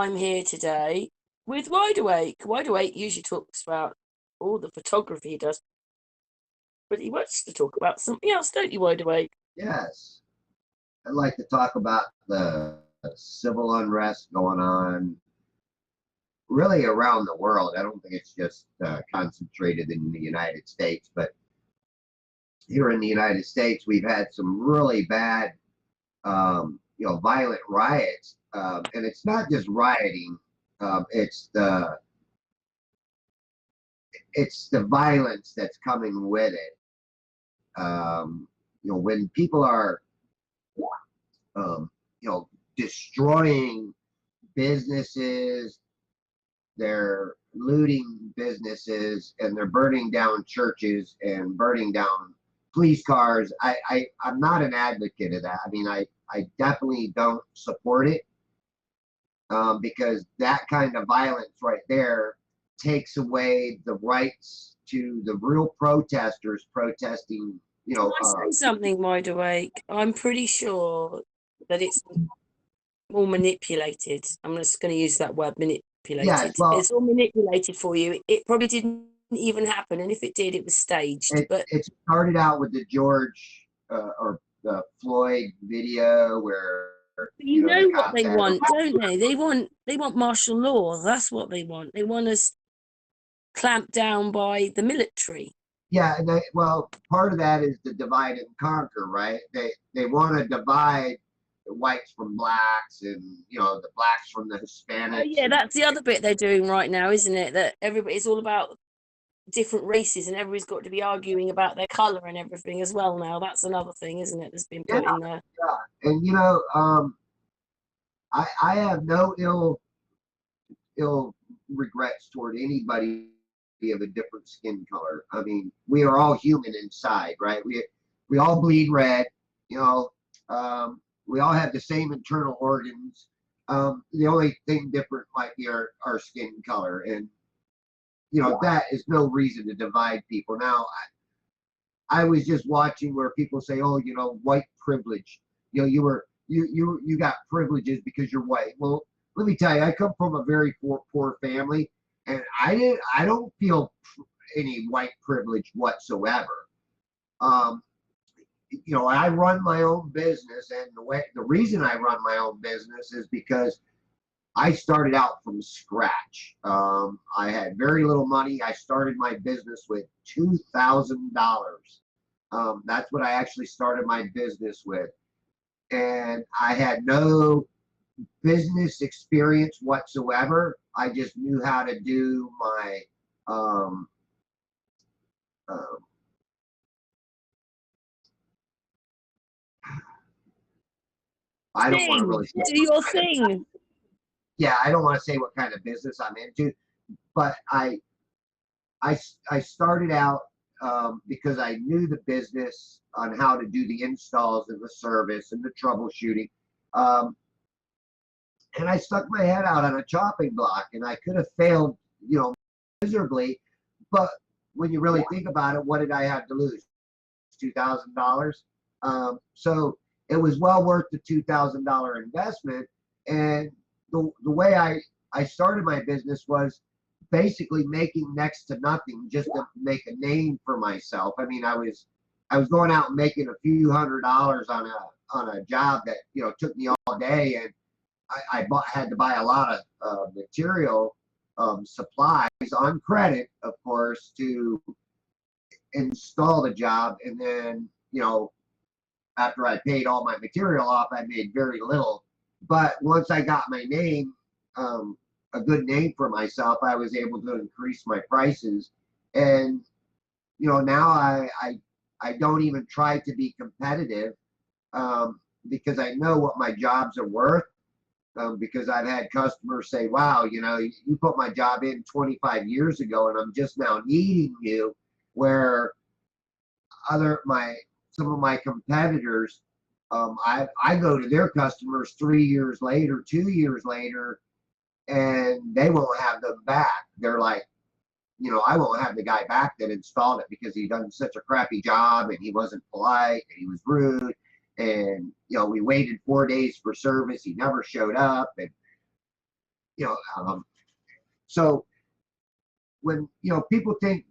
I'm here today with Wide Awake. Wide Awake usually talks about all the photography he does, but he wants to talk about something else, don't you, Wide Awake? Yes, I'd like to talk about the civil unrest going on really around the world. I don't think it's just concentrated in the United States, but here in the United States, we've had some really bad, violent riots, and it's not just rioting; it's the violence that's coming with it. When people are, destroying businesses, they're looting businesses, and they're burning down churches and burning down police cars. I'm not an advocate of that. I mean, I definitely don't support it, because that kind of violence right there takes away the rights to the real protesters protesting. Can I say something, Wide Awake? I'm pretty sure that it's all manipulated. I'm just going to use that word, manipulated. Yes, well, it's all manipulated for you. It probably didn't even happen, and if it did, it was staged. But it started out with the George or the Floyd video where you the know what cops they had want, don't they? They want martial law. That's what they want. They want us clamped down by the military. Yeah, well, part of that is the divide and conquer, right? They want to divide the whites from blacks, and the blacks from the Hispanics. Oh, yeah, that's the other bit they're doing right now, isn't it? That it's all about different races, and everybody's got to be arguing about their color and everything as well now. That's another thing, isn't it, that's been put in there. Yeah, and I have no ill regrets toward anybody of a different skin color. I mean, we are all human inside, right? We all bleed red. We all have the same internal organs. The only thing different might be our skin color, and that is no reason to divide people. Now, I was just watching where people say, "Oh, white privilege. You got privileges because you're white." Well, let me tell you, I come from a very poor family, and I don't feel any white privilege whatsoever. I run my own business, and the reason I run my own business is because I started out from scratch. I had very little money. I started my business with $2,000. That's what I actually started my business with, and I had no business experience whatsoever. I just knew how to do my I don't want to really say do your thing. Yeah, I don't want to say what kind of business I'm into, but I started out because I knew the business on how to do the installs and the service and the troubleshooting. And I stuck my head out on a chopping block, and I could have failed, miserably. But when you really think about it, what did I have to lose? $2,000. So it was well worth the $2,000 investment. And the way I started my business was basically making next to nothing just to make a name for myself. I mean, I was going out and making a few $100s on a job that took me all day, and I had to buy a lot of material, supplies on credit, of course, to install the job. And then after I paid all my material off, I made very little. But once I got my name, a good name for myself, I was able to increase my prices. And now I don't even try to be competitive, because I know what my jobs are worth. Because I've had customers say, "Wow, you put my job in 25 years ago, and I'm just now needing you," where some of my competitors, I go to their customers 3 years later, 2 years later, and they won't have them back. They're like, I won't have the guy back that installed it because he done such a crappy job, and he wasn't polite, and he was rude, and we waited 4 days for service. He never showed up, and you know, so when, you know, people think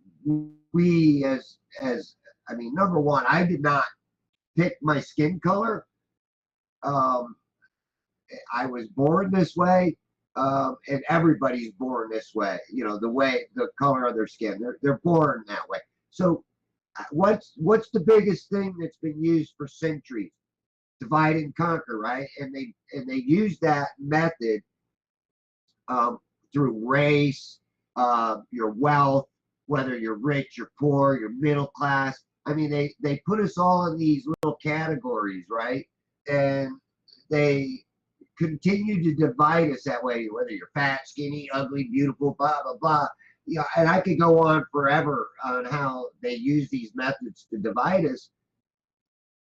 we I mean, number one, I did not pick my skin color. Um, I was born this way, and everybody's born this way. You know, the color of their skin, they're born that way. So, what's the biggest thing that's been used for centuries? Divide and conquer, right? And they use that method um, through race, your wealth, whether you're rich, you're poor, you're middle class. I mean, they put us all in these little categories, right? And they continue to divide us that way, whether you're fat, skinny, ugly, beautiful, blah, blah, blah. Yeah, and I could go on forever on how they use these methods to divide us.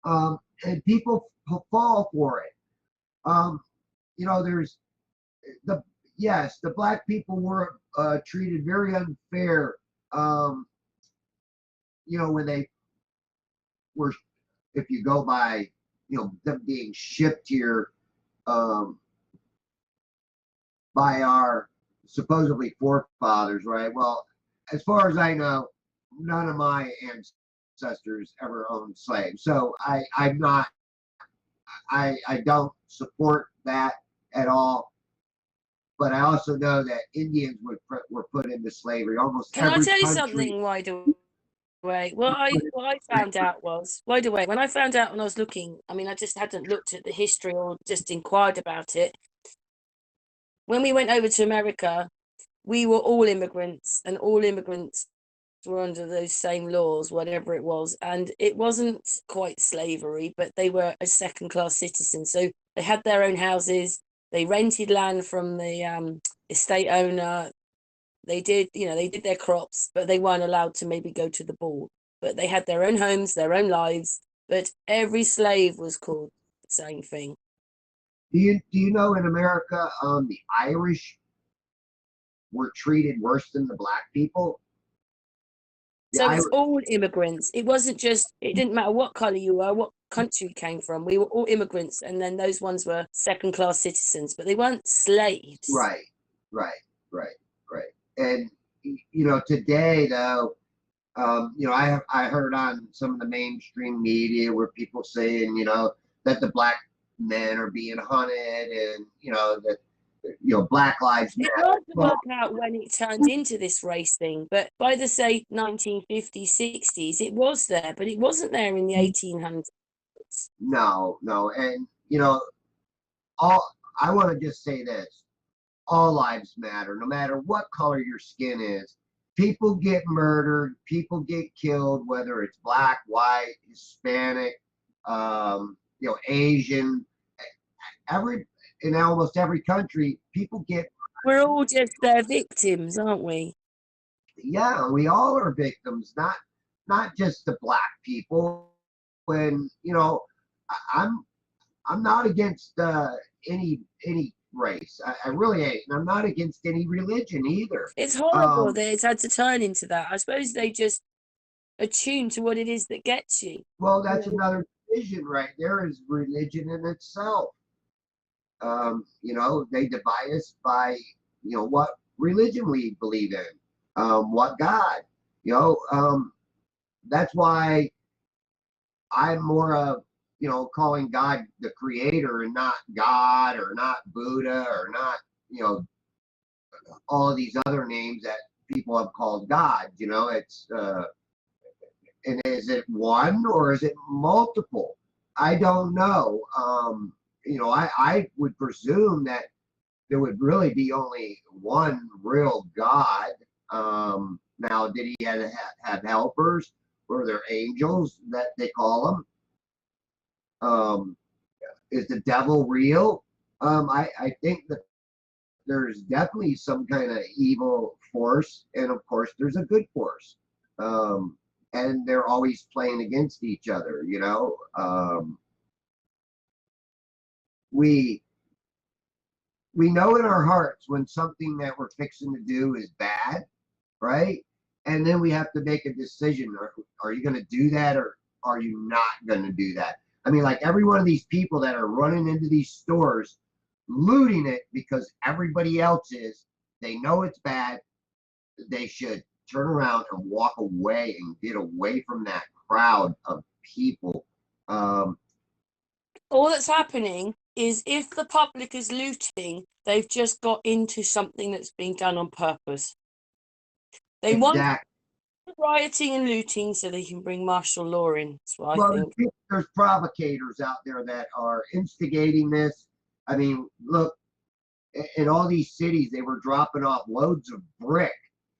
And people fall for it. You know, there's the yes, the black people were treated very unfair. Um, you know, when they were, if you go by, you know, them being shipped here um, by our supposedly forefathers, right? Well, as far as I know, none of my ancestors ever owned slaves, so I'm not, I don't support that at all. But I also know that Indians were put into slavery. Almost Can I every tell you country. something, Wide Awake? What I found out was, Wide Awake, when I found out when I was looking, I mean, I just hadn't looked at the history or just inquired about it. When we went over to America, we were all immigrants, and all immigrants were under those same laws, whatever it was. And it wasn't quite slavery, but they were a second-class citizen. So they had their own houses, they rented land from the estate owner. They did, you know, they did their crops, but they weren't allowed to maybe go to the ball. But they had their own homes, their own lives. But every slave was called the same thing. Do you know in America, the Irish were treated worse than the black people? The So it's Irish, all immigrants. It wasn't just, it didn't matter what colour you were, what country you came from. We were all immigrants. And then those ones were second class citizens, but they weren't slaves. right, right, right, right. And you know, today though, you know, I heard on some of the mainstream media where people saying, you know, that the black men are being hunted, and you know that, you know, Black Lives It's Matter. hard to work out when it turned into this race thing, but by the, say, 1950s, 60s, it was there, but it wasn't there in the 1800s. No, and you know, all I want to just say this: all lives matter, no matter what color your skin is. People get murdered, people get killed, whether it's black, white, Hispanic, you know, Asian. Every in almost every country, people get. We're all just their victims, aren't we? Yeah, we all are victims, not just the black people. When you know, I'm not against any race. I really ain't. And I'm not against any religion either. It's horrible that it's had to turn into that. I suppose they just attune to what it is that gets you. Well, that's another division right there, is religion in itself. You know, they divide us by, you know, what religion we believe in, what God, you know, that's why I'm more of, you know, calling God the creator and not God or not Buddha or not, you know, all of these other names that people have called God. You know, it's and is it one or is it multiple? I don't know. You know, I would presume that there would really be only one real God. Now, did he have helpers? Were there angels that they call them? Is the devil real? I think that there's definitely some kind of evil force, and of course, there's a good force. And they're always playing against each other, you know. We know in our hearts when something that we're fixing to do is bad, right? And then we have to make a decision. Are you going to do that, or are you not going to do that? I mean, like every one of these people that are running into these stores looting it because everybody else is. They know it's bad. They should turn around and walk away and get away from that crowd of people. All that's happening is if the public is looting, they've just got into something that's being done on purpose. They want rioting and looting so they can bring martial law in. That's what I think. There's provocators out there that are instigating this. I mean, look, in all these cities, they were dropping off loads of brick.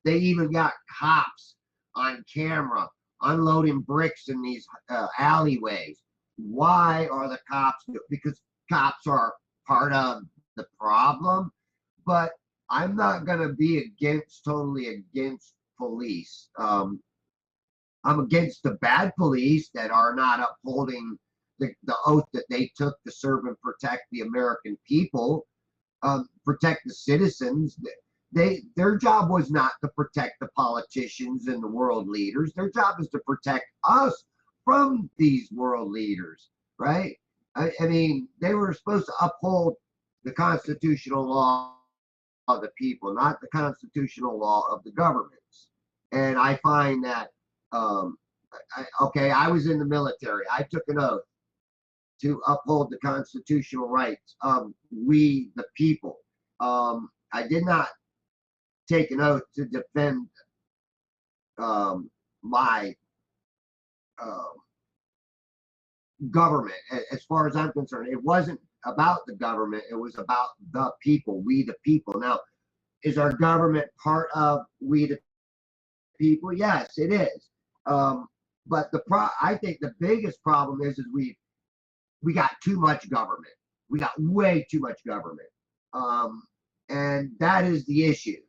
They even got cops on camera unloading bricks in these alleyways. Why are the cops? Because cops are part of the problem. But I'm not going to be totally against police. I'm against the bad police that are not upholding the oath that they took to serve and protect the American people, protect the citizens. Their job was not to protect the politicians and the world leaders. Their job is to protect us from these world leaders, right? I mean, they were supposed to uphold the constitutional law of the people, not the constitutional law of the governments. And I find that, I was in the military. I took an oath to uphold the constitutional rights of we, the people. I did not take an oath to defend my government. As far as I'm concerned, it wasn't about the government. It was about the people, we the people. Now, is our government part of we the people? Yes, it is. But I think the biggest problem is we got too much government. We got way too much government. And that is the issue.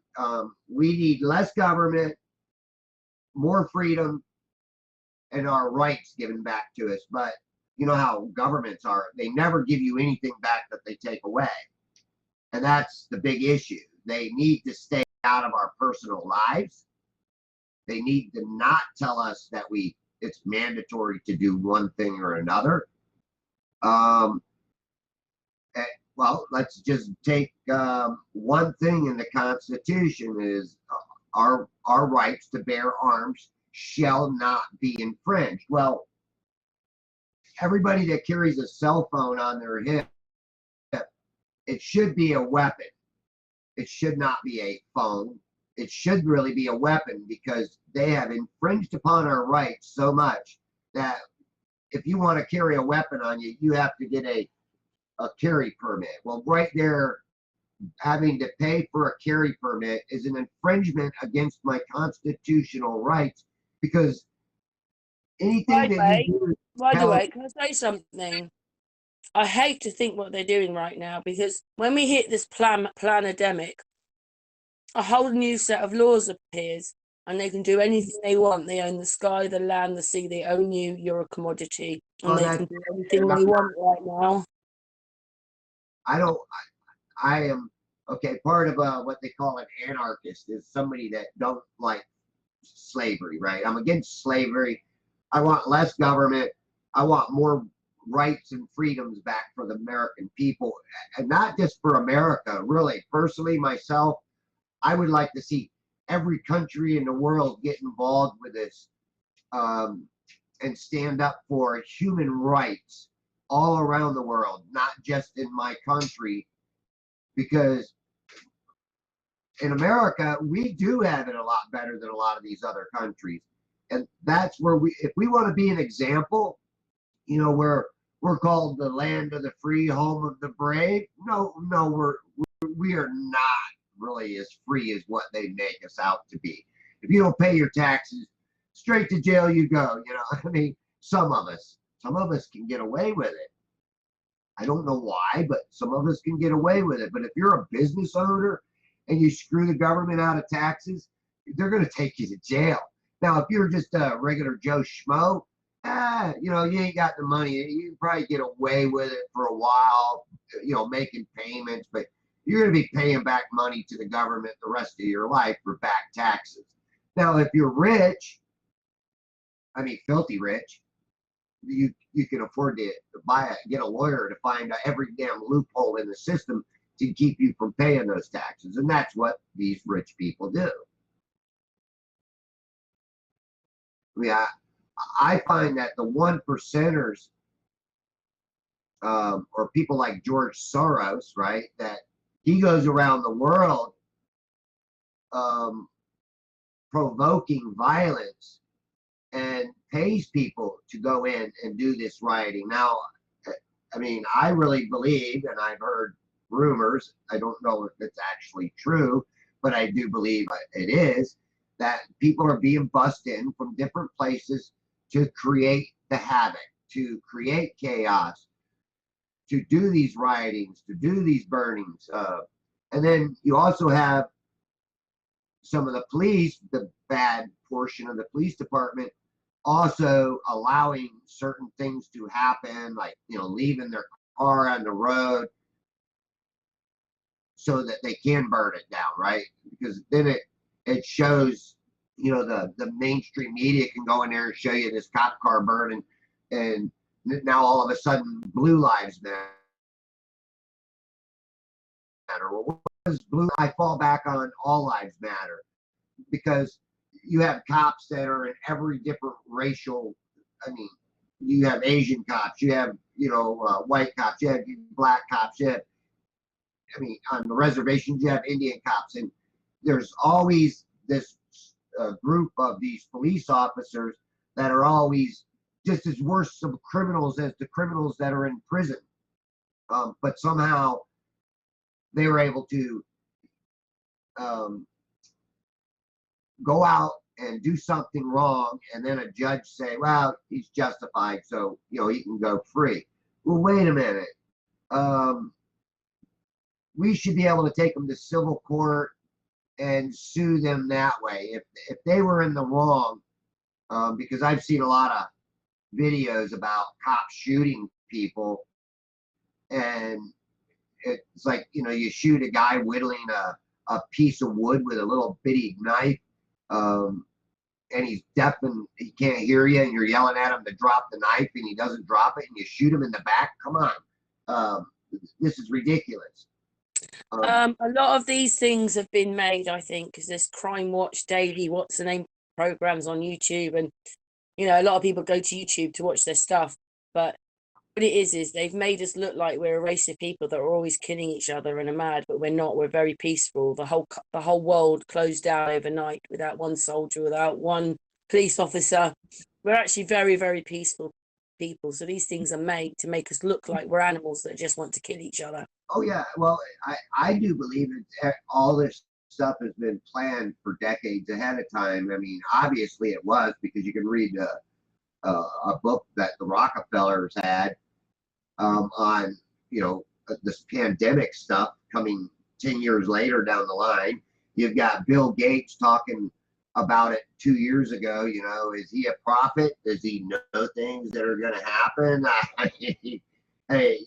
We need less government, more freedom, and our rights given back to us. But you know how governments are. They never give you anything back that they take away. And that's the big issue. They need to stay out of our personal lives. They need to not tell us that it's mandatory to do one thing or another. Well, let's just take one thing in the Constitution is our rights to bear arms shall not be infringed. Well, everybody that carries a cell phone on their hip, it should be a weapon. It should not be a phone. It should really be a weapon because they have infringed upon our rights so much that if you want to carry a weapon on you, you have to get a carry permit. Well, right there, having to pay for a carry permit is an infringement against my constitutional rights because anything that you do. By the way, can I say something? I hate to think what they're doing right now because when we hit this planademic, a whole new set of laws appears and they can do anything they want. They own the sky, the land, the sea. They own you. You're a commodity. And they can do anything they want right now. I am, part of what they call an anarchist is somebody that don't like slavery, right? I'm against slavery. I want less government. I want more rights and freedoms back for the American people, and not just for America. Really, personally, myself, I would like to see every country in the world get involved with this and stand up for human rights all around the world, not just in my country, because in America, we do have it a lot better than a lot of these other countries. And that's where if we want to be an example, we're called the land of the free, home of the brave. No, we are not really as free as what they make us out to be. If you don't pay your taxes, straight to jail you go. I mean, some of us can get away with it. I don't know why, but some of us can get away with it. But if you're a business owner and you screw the government out of taxes, they're going to take you to jail. Now, if you're just a regular Joe Schmo, you ain't got the money. You can probably get away with it for a while, making payments, but you're going to be paying back money to the government the rest of your life for back taxes. Now, if you're rich, I mean, filthy rich, you can afford to get a lawyer to find every damn loophole in the system to keep you from paying those taxes, and that's what these rich people do. I mean, I find that the one percenters, or people like George Soros, right, that he goes around the world um, provoking violence and pays people to go in and do this rioting. Now, I mean, I really believe, and I've heard rumors, I don't know if it's actually true, but I do believe it is, that people are being bussed in from different places to create the havoc, to create chaos, to do these riotings, to do these burnings. And then you also have some of the police, the bad portion of the police department, also allowing certain things to happen, like, leaving their car on the road so that they can burn it down, right? Because then it shows, the mainstream media can go in there and show you this cop car burning, and now all of a sudden blue lives matter. Well, what does blue? I fall back on all lives matter, because you have cops that are in every different racial. I mean, you have Asian cops, you have white cops, you have black cops, you have, I mean, on the reservations you have Indian cops, and there's always this group of these police officers that are always just as worse some criminals as the criminals that are in prison. But somehow they were able to go out and do something wrong, and then a judge say, well, he's justified, so he can go free. Well, wait a minute. We should be able to take them to civil court and sue them that way if they were in the wrong. Because I've seen a lot of videos about cops shooting people, and it's like, you shoot a guy whittling a piece of wood with a little bitty knife, and he's deaf and he can't hear you, and you're yelling at him to drop the knife, and he doesn't drop it, and you shoot him in the back. Come on. This is ridiculous. A lot of these things have been made, I think, because there's Crime Watch Daily, what's the name, programs on YouTube, and a lot of people go to YouTube to watch their stuff. But what it is they've made us look like we're a race of people that are always killing each other and are mad, but we're not. We're very peaceful. The whole world closed down overnight without one soldier, without one police officer. We're actually very, very peaceful people. So these things are made to make us look like we're animals that just want to kill each other. Oh yeah, well, I do believe that all this stuff has been planned for decades ahead of time. I mean, obviously it was, because you can read a book that the Rockefellers had on this pandemic stuff coming 10 years later down the line. You've got Bill Gates talking about it 2 years ago. Is he a prophet? Does he know things that are going to happen? Hey,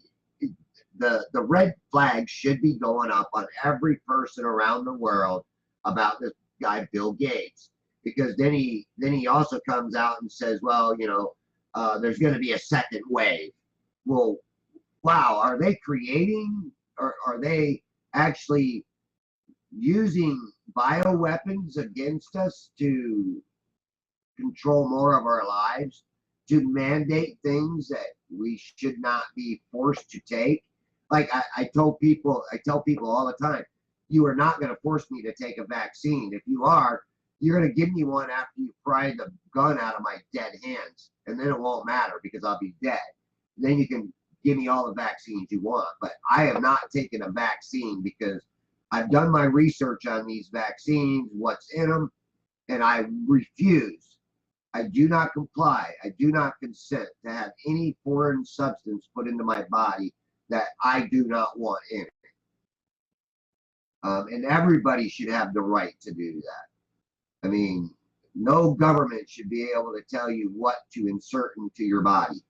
the red flag should be going up on every person around the world about this guy Bill Gates, because then he also comes out and says, well, there's going to be a second wave. Well, wow, are they creating, or are they actually using bioweapons against us to control more of our lives, to mandate things that we should not be forced to take? Like I tell people all the time, you are not going to force me to take a vaccine. If you are, you're going to give me one after you pry the gun out of my dead hands, and then it won't matter because I'll be dead. Then you can give me all the vaccines you want. But I have not taken a vaccine because I've done my research on these vaccines, what's in them, and I refuse. I do not comply. I do not consent to have any foreign substance put into my body that I do not want in it. And everybody should have the right to do that. I mean, no government should be able to tell you what to insert into your body.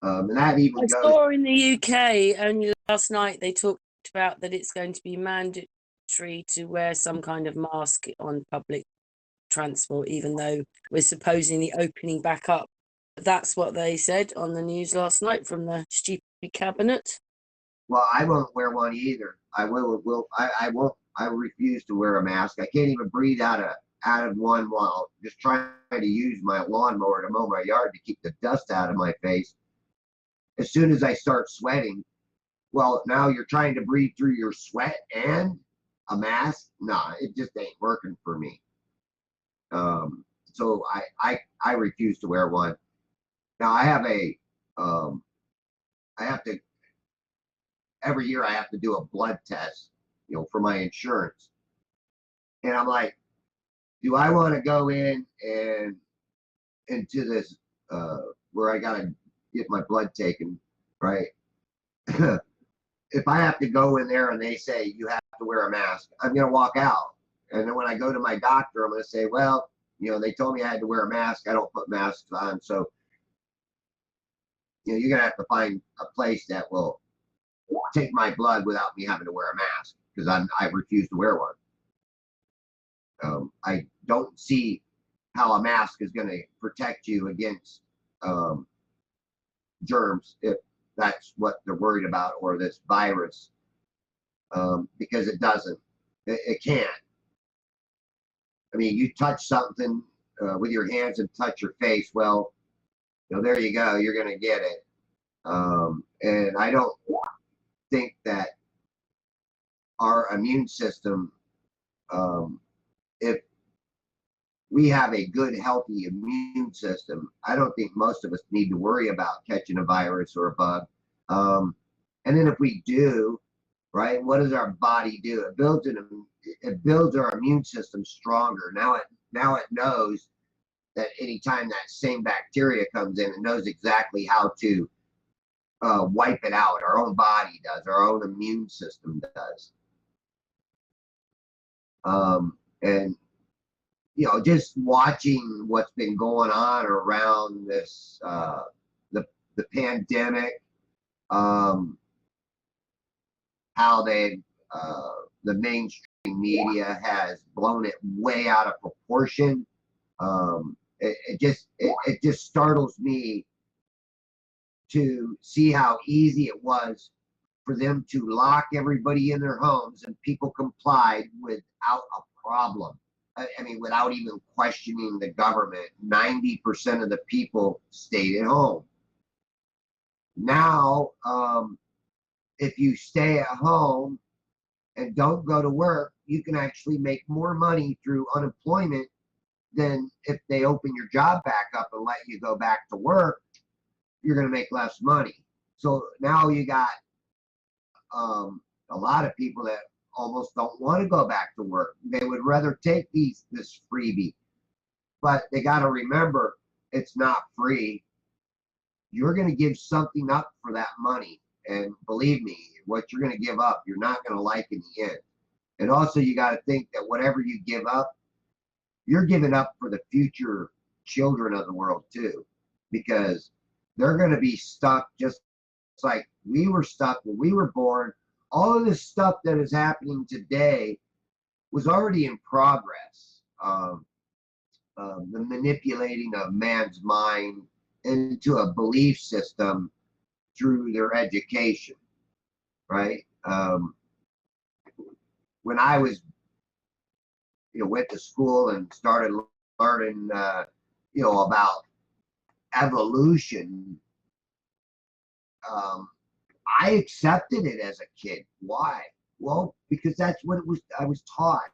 And that even I saw in the UK only last night they talked about that it's going to be mandatory to wear some kind of mask on public transport, even though we're supposedly opening back up That's what they said on the news last night from the stupid cabinet. Well, I won't wear one either. I won't. I refuse to wear a mask. I can't even breathe out of one while just trying to use my lawnmower to mow my yard to keep the dust out of my face. As soon as I start sweating, well, now you're trying to breathe through your sweat and a mask. Nah, it just ain't working for me. So I refuse to wear one. Now I have I have to every year I have to do a blood test, for my insurance. And I'm like, do I want to go in and into this where I gotta get my blood taken, right? If I have to go in there and they say you have to wear a mask, I'm gonna walk out. And then when I go to my doctor, I'm gonna say, well, they told me I had to wear a mask. I don't put masks on, so you're gonna have to find a place that will take my blood without me having to wear a mask because I refuse to wear one. I don't see how a mask is going to protect you against germs if that's what they're worried about, or this virus, because it doesn't. It can't. I mean, you touch something with your hands and touch your face. Well, there you go. You're going to get it. And I don't think that our immune system, if we have a good, healthy immune system, I don't think most of us need to worry about catching a virus or a bug. And then if we do, right, what does our body do? It builds our immune system stronger. Now it knows that anytime that same bacteria comes in, it knows exactly how to wipe it out. Our own body does. Our own immune system does. And just watching what's been going on around this, the pandemic, how the mainstream media has blown it way out of proportion. It just startles me to see how easy it was for them to lock everybody in their homes, and people complied without a problem. I mean, without even questioning the government. 90% of the people stayed at home. Now, if you stay at home and don't go to work, you can actually make more money through unemployment than if they open your job back up and let you go back to work. You're going to make less money. So now you got a lot of people that almost don't want to go back to work. They would rather take this freebie. But they got to remember, it's not free. You're going to give something up for that money. And believe me, what you're going to give up, you're not going to like in the end. And also, you got to think that whatever you give up, you're giving up for the future children of the world too. Because they're going to be stuck just like we were stuck when we were born. All of this stuff that is happening today was already in progress. The manipulating of man's mind into a belief system through their education, right? When I was, went to school and started learning, about evolution, I accepted it as a kid. Why? Well, because that's what I was taught.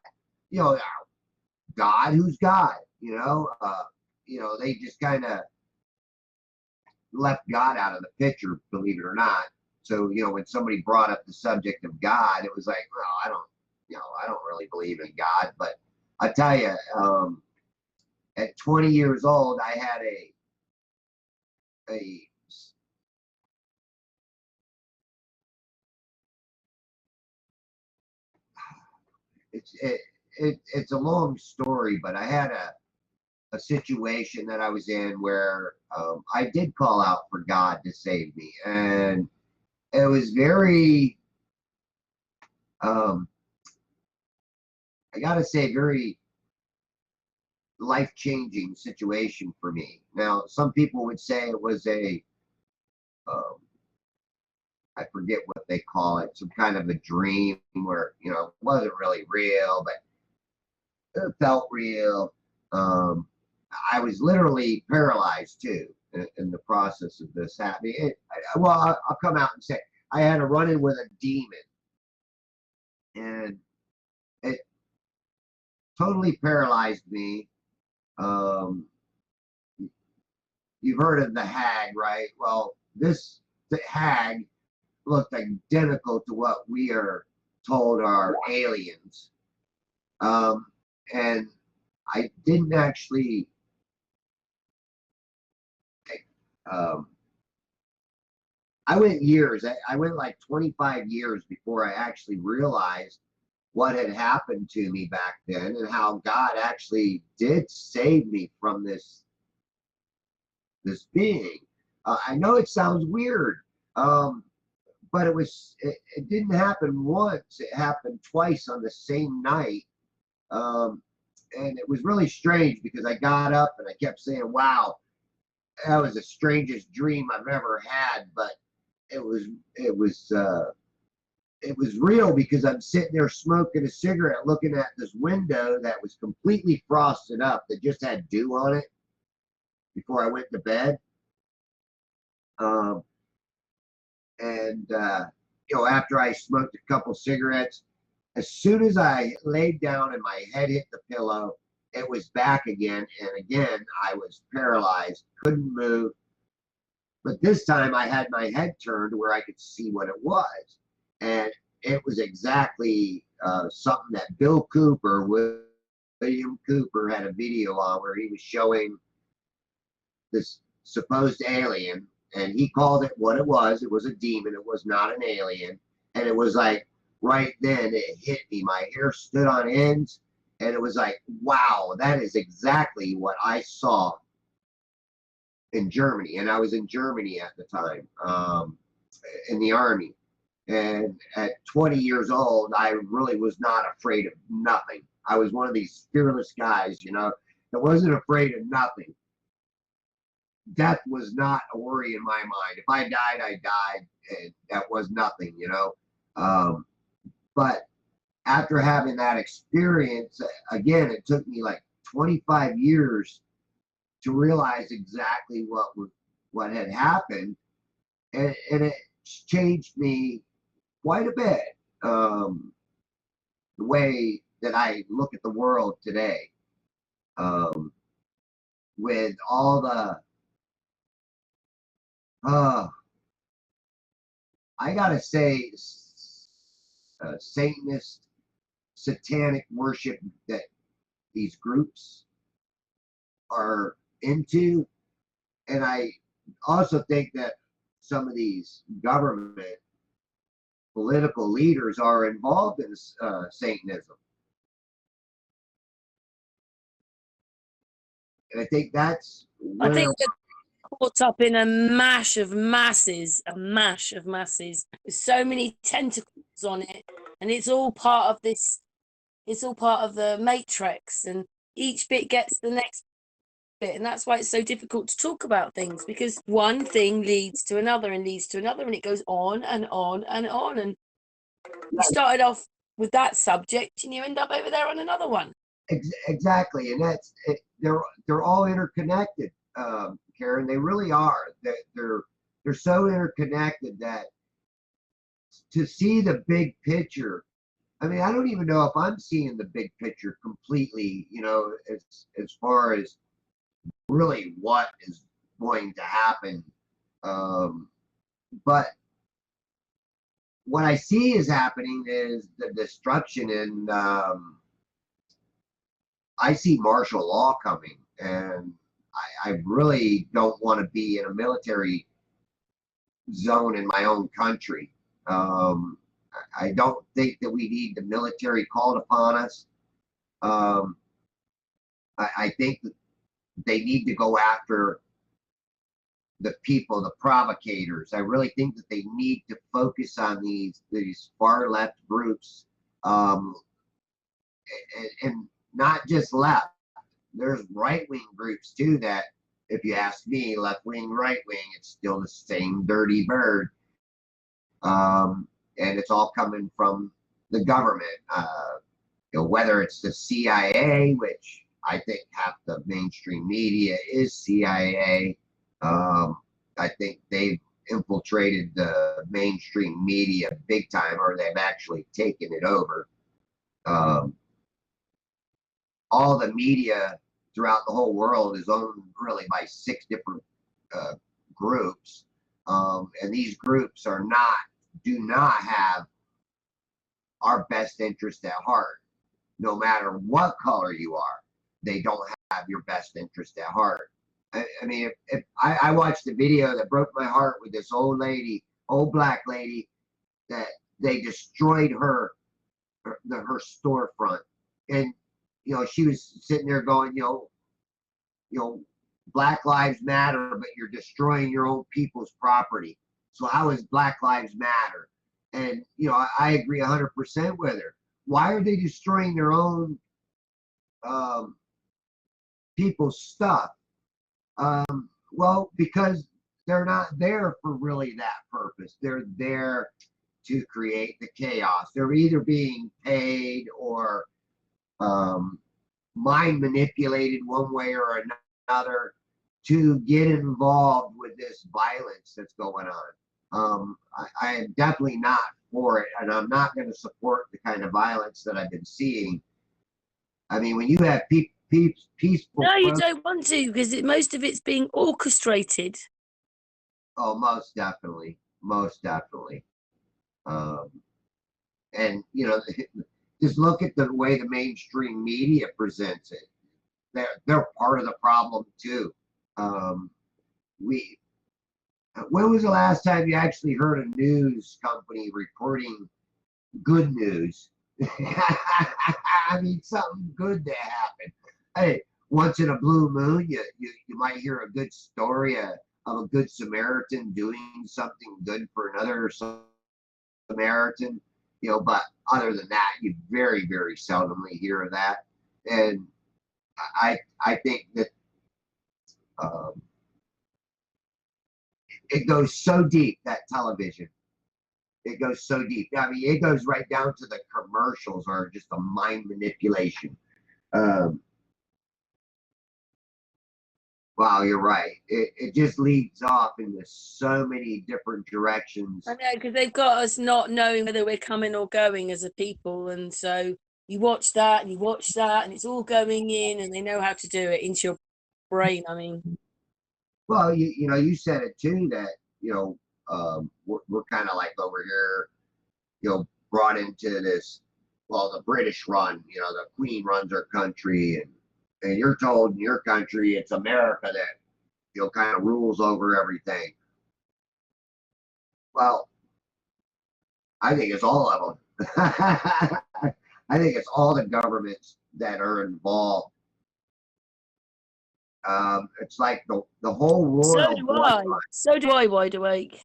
God, who's God? They just kind of left God out of the picture, believe it or not. So, when somebody brought up the subject of God, it was like, well, I don't really believe in God. But I tell you, at 20 years old, I had it's a long story, but I had a situation that I was in where I did call out for God to save me, and it was very, I gotta say, very life-changing situation for me. Now, some people would say it was um, I forget what they call it, some kind of a dream where, you know, it wasn't really real, but it felt real. Um, I was literally paralyzed too in the process of this happening. I'll come out and say I had a run-in with a demon, and it totally paralyzed me. Um, you've heard of the hag, right? Well, the hag looked identical to what we are told are aliens. Um, and I didn't actually, um, I went years, I went like 25 years before I actually realized what had happened to me back then and how God actually did save me from this being. I know it sounds weird, but it didn't happen once. It happened twice on the same night. Um, and it was really strange because I got up and I kept saying, wow, that was the strangest dream I've ever had. But it was, it was, it was real because I'm sitting there smoking a cigarette, looking at this window that was completely frosted up, that just had dew on it before I went to bed. Um, and you know, after I smoked a couple cigarettes, as soon as I laid down and my head hit the pillow, it was back again. And again, I was paralyzed, couldn't move. But this time I had my head turned where I could see what it was. And it was exactly something that Bill Cooper, William Cooper, had a video on where he was showing this supposed alien, and he called it what it was. It was a demon. It was not an alien. And it was like right then it hit me. My hair stood on ends, and it was like, wow, that is exactly what I saw in Germany. And I was in Germany at the time, in the army. And at 20 years old, I really was not afraid of nothing. I was one of these fearless guys, you know, that wasn't afraid of nothing. Death was not a worry in my mind. If I died, I died, and that was nothing, you know. But after having that experience, again, it took me like 25 years to realize exactly what had happened, and it changed me quite a bit. The way that I look at the world today, um, with all the uh, I gotta say, Satanist, satanic worship that these groups are into. And I also think that some of these government political leaders are involved in Satanism. And I think that's I where think we're caught up in a mash of masses, with so many tentacles on it, and it's all part of this. It's all part of the matrix, and each bit gets the next bit, and that's why it's so difficult to talk about things, because one thing leads to another and leads to another, and it goes on and on and on, and you started off with that subject and you end up over there on another one. exactly, and that's it, they're all interconnected, Karen. They really are. They're so interconnected that to see the big picture. I mean, I don't even know if I'm seeing the big picture completely. You know, as far as really what is going to happen. Um, but what I see is happening is the destruction, and I see martial law coming, and I really don't want to be in a military zone in my own country. Um, I don't think that we need the military called upon us. Um, I think that they need to go after the people, the provocators. I really think that they need to focus on these far left groups, and not just left. there's right-wing groups too that, if you ask me, left-wing, right-wing, it's still the same dirty bird. And it's all coming from the government. Whether it's the CIA, which I think half the mainstream media is CIA. I think they've infiltrated the mainstream media big time, or they've actually taken it over. All the media throughout the whole world is owned really by 6 different groups, and these groups do not have our best interest at heart. No matter what color you are, they don't have your best interest at heart. I mean, if I watched a video that broke my heart with this old black lady, that they destroyed her storefront, and she was sitting there going, Black Lives Matter, but you're destroying your own people's property. So how is Black Lives Matter? And I agree 100% with her. Why are they destroying their own people's stuff? Well, because they're not there for really that purpose. They're there to create the chaos. They're either being paid or mind manipulated one way or another to get involved with this violence that's going on. I am definitely not for it, and I'm not going to support the kind of violence that I've been seeing. I mean, when you have peaceful... No, you don't want to, because most of it's being orchestrated. Oh, most definitely. Most definitely. And, just look at the way the mainstream media presents it. They're part of the problem, too. When was the last time you actually heard a news company reporting good news? I mean, something good to happen. Hey, once in a blue moon, you might hear a good story of a good Samaritan doing something good for another Samaritan, but other than that, you very, very seldomly hear of that. And I think that it goes so deep, that television. It goes so deep. I mean, it goes right down to the commercials are just a mind manipulation. Wow, you're right. It just leads off into so many different directions. I know, because they've got us not knowing whether we're coming or going as a people, and so you watch that and you watch that, and it's all going in, and they know how to do it into your brain. I mean, well, you said it too, that we're kind of like over here, brought into this. Well, the British run, the Queen runs our country, and you're told in your country it's America that kind of rules over everything. Well, I think it's all of them. I think it's all the governments that are involved. It's like the whole royal bloodline. So do I, Wide Awake.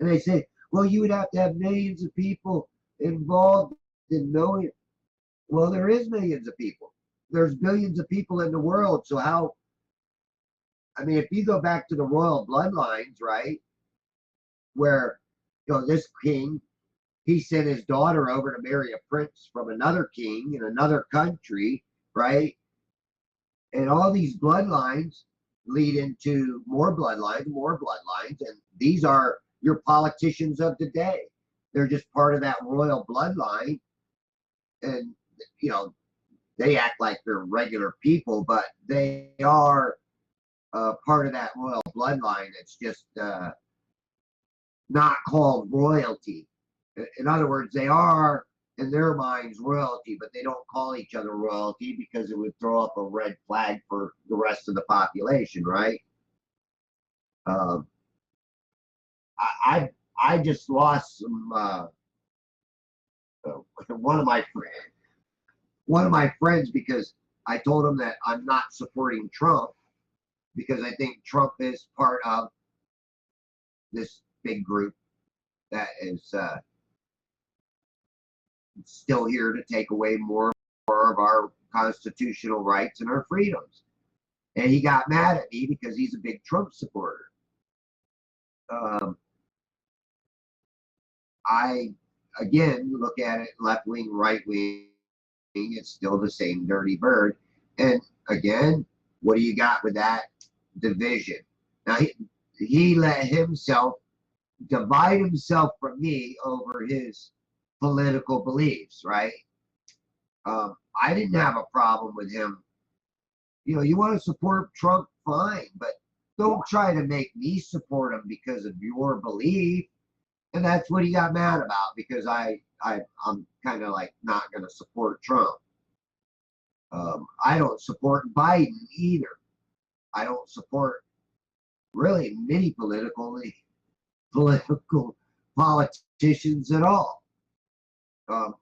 And they say, well, you would have to have millions of people involved in knowing it. Well, there is millions of people. There's billions of people in the world. So how? I mean, if you go back to the royal bloodlines, right, where this king, he sent his daughter over to marry a prince from another king in another country, right? And all these bloodlines lead into more bloodlines, and these are your politicians of today. They're just part of that royal bloodline, and they act like they're regular people, but they are part of that royal bloodline. It's just not called royalty. In other words, they are in their minds royalty, but they don't call each other royalty because it would throw up a red flag for the rest of the population, right? I just lost some one of my friends because I told him that I'm not supporting Trump because I think Trump is part of this big group that is still here to take away more of our constitutional rights and our freedoms. And he got mad at me because he's a big Trump supporter. I, again, look at it left wing, right wing. It's still the same dirty bird. And again, what do you got with that division? Now, he let himself divide himself from me over his political beliefs, right? I didn't have a problem with him. You know, you want to support Trump, fine, but don't try to make me support him because of your belief. And that's what he got mad about, because I'm kind of like not going to support Trump. I don't support Biden either. I don't support really many political politicians at all.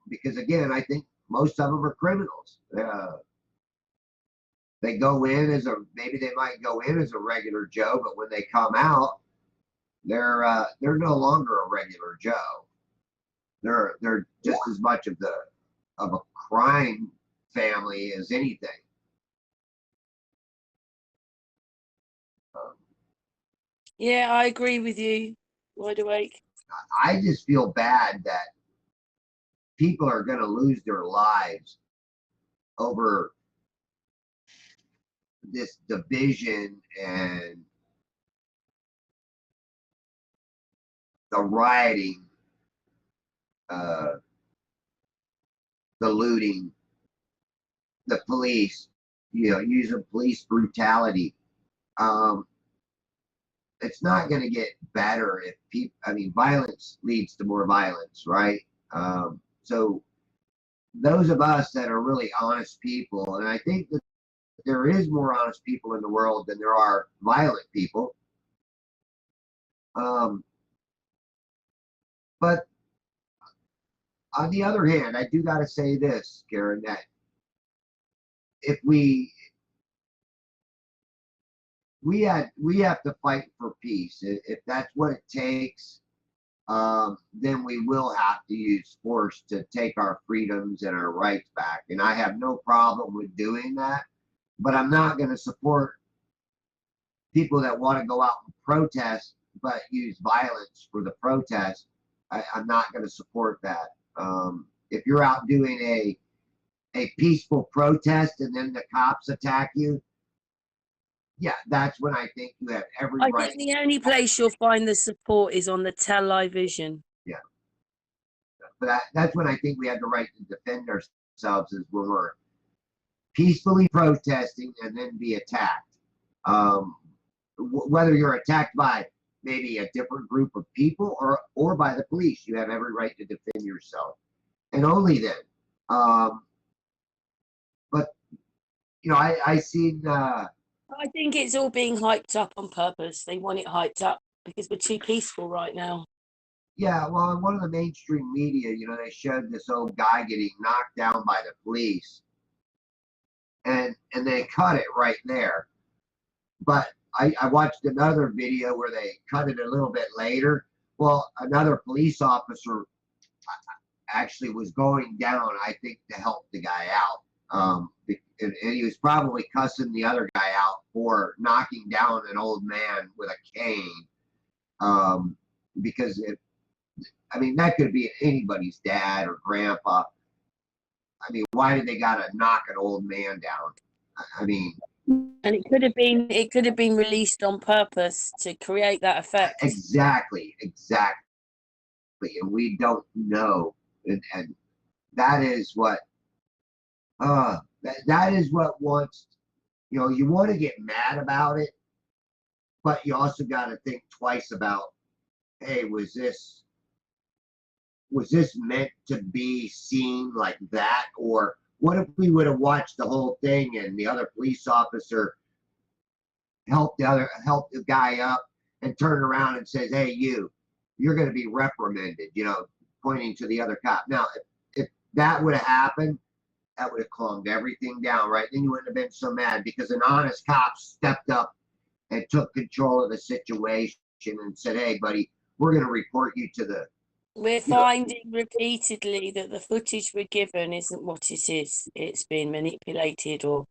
Because again, I think most of them are criminals. They go in as maybe they might go in as a regular Joe, but when they come out, they're no longer a regular Joe. They're just as much of a crime family as anything. Yeah, I agree with you. Wide awake. I just feel bad that people are going to lose their lives over this division and the rioting, the looting, the police, using police brutality. It's not going to get better if people, violence leads to more violence, right? So those of us that are really honest people, and I think that there is more honest people in the world than there are violent people. But on the other hand, I do got to say this, Karen, that if we have to fight for peace. If that's what it takes, then we will have to use force to take our freedoms and our rights back. And I have no problem with doing that, but I'm not going to support people that want to go out and protest but use violence for the protest. I'm not going to support that. If you're out doing a peaceful protest and then the cops attack you, yeah, that's when I think you have every right. I think the only place you'll find the support is on the television. Yeah. But that's when I think we have the right to defend ourselves, is when we're peacefully protesting and then be attacked. Whether you're attacked by maybe a different group of people or by the police, you have every right to defend yourself. And only then. But, I seen... I think it's all being hyped up on purpose. They want it hyped up because we're too peaceful right now. Yeah, well, on one of the mainstream media, they showed this old guy getting knocked down by the police. And they cut it right there. But I watched another video where they cut it a little bit later. Well, another police officer actually was going down, I think, to help the guy out. And he was probably cussing the other guy out for knocking down an old man with a cane. Because that could be anybody's dad or grandpa. Why did they gotta knock an old man down? And it could have been released on purpose to create that effect. Exactly. And we don't know. And that is what that is what wants, you want to get mad about it, but you also got to think twice about, hey, was this meant to be seen like that? Or what if we would have watched the whole thing and the other police officer helped the guy up and turned around and says, hey, you're going to be reprimanded, pointing to the other cop. Now, if that would have happened, that would have calmed everything down, right? Then you wouldn't have been so mad because an honest cop stepped up and took control of the situation and said, hey, buddy, we're going to report you to We're finding repeatedly that the footage we're given isn't what it is. It's been manipulated or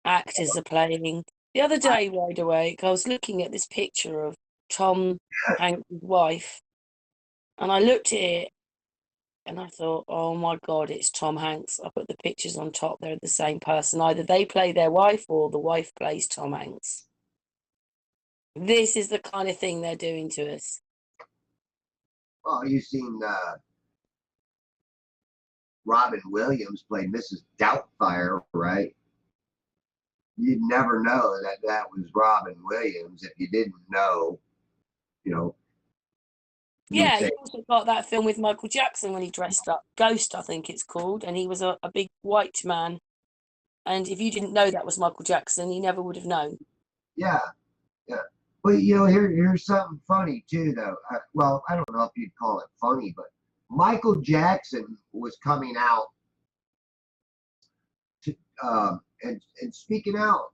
actors are playing. The other day, Wide Awake, I was looking at this picture of Tom Hanks' wife, and I looked at it and I thought, oh my God, it's Tom Hanks. I put the pictures on top, they're the same person. Either they play their wife or the wife plays Tom Hanks. This is the kind of thing they're doing to us. Well, you've seen Robin Williams play Mrs. Doubtfire, right? You'd never know that that was Robin Williams if you didn't know, you know. Yeah, you also got that film with Michael Jackson when he dressed up, Ghost, I think it's called, and he was a big white man. And if you didn't know that was Michael Jackson, you never would have known. Yeah, yeah. But here's something funny too, though. Well, I don't know if you'd call it funny, but Michael Jackson was coming out to and speaking out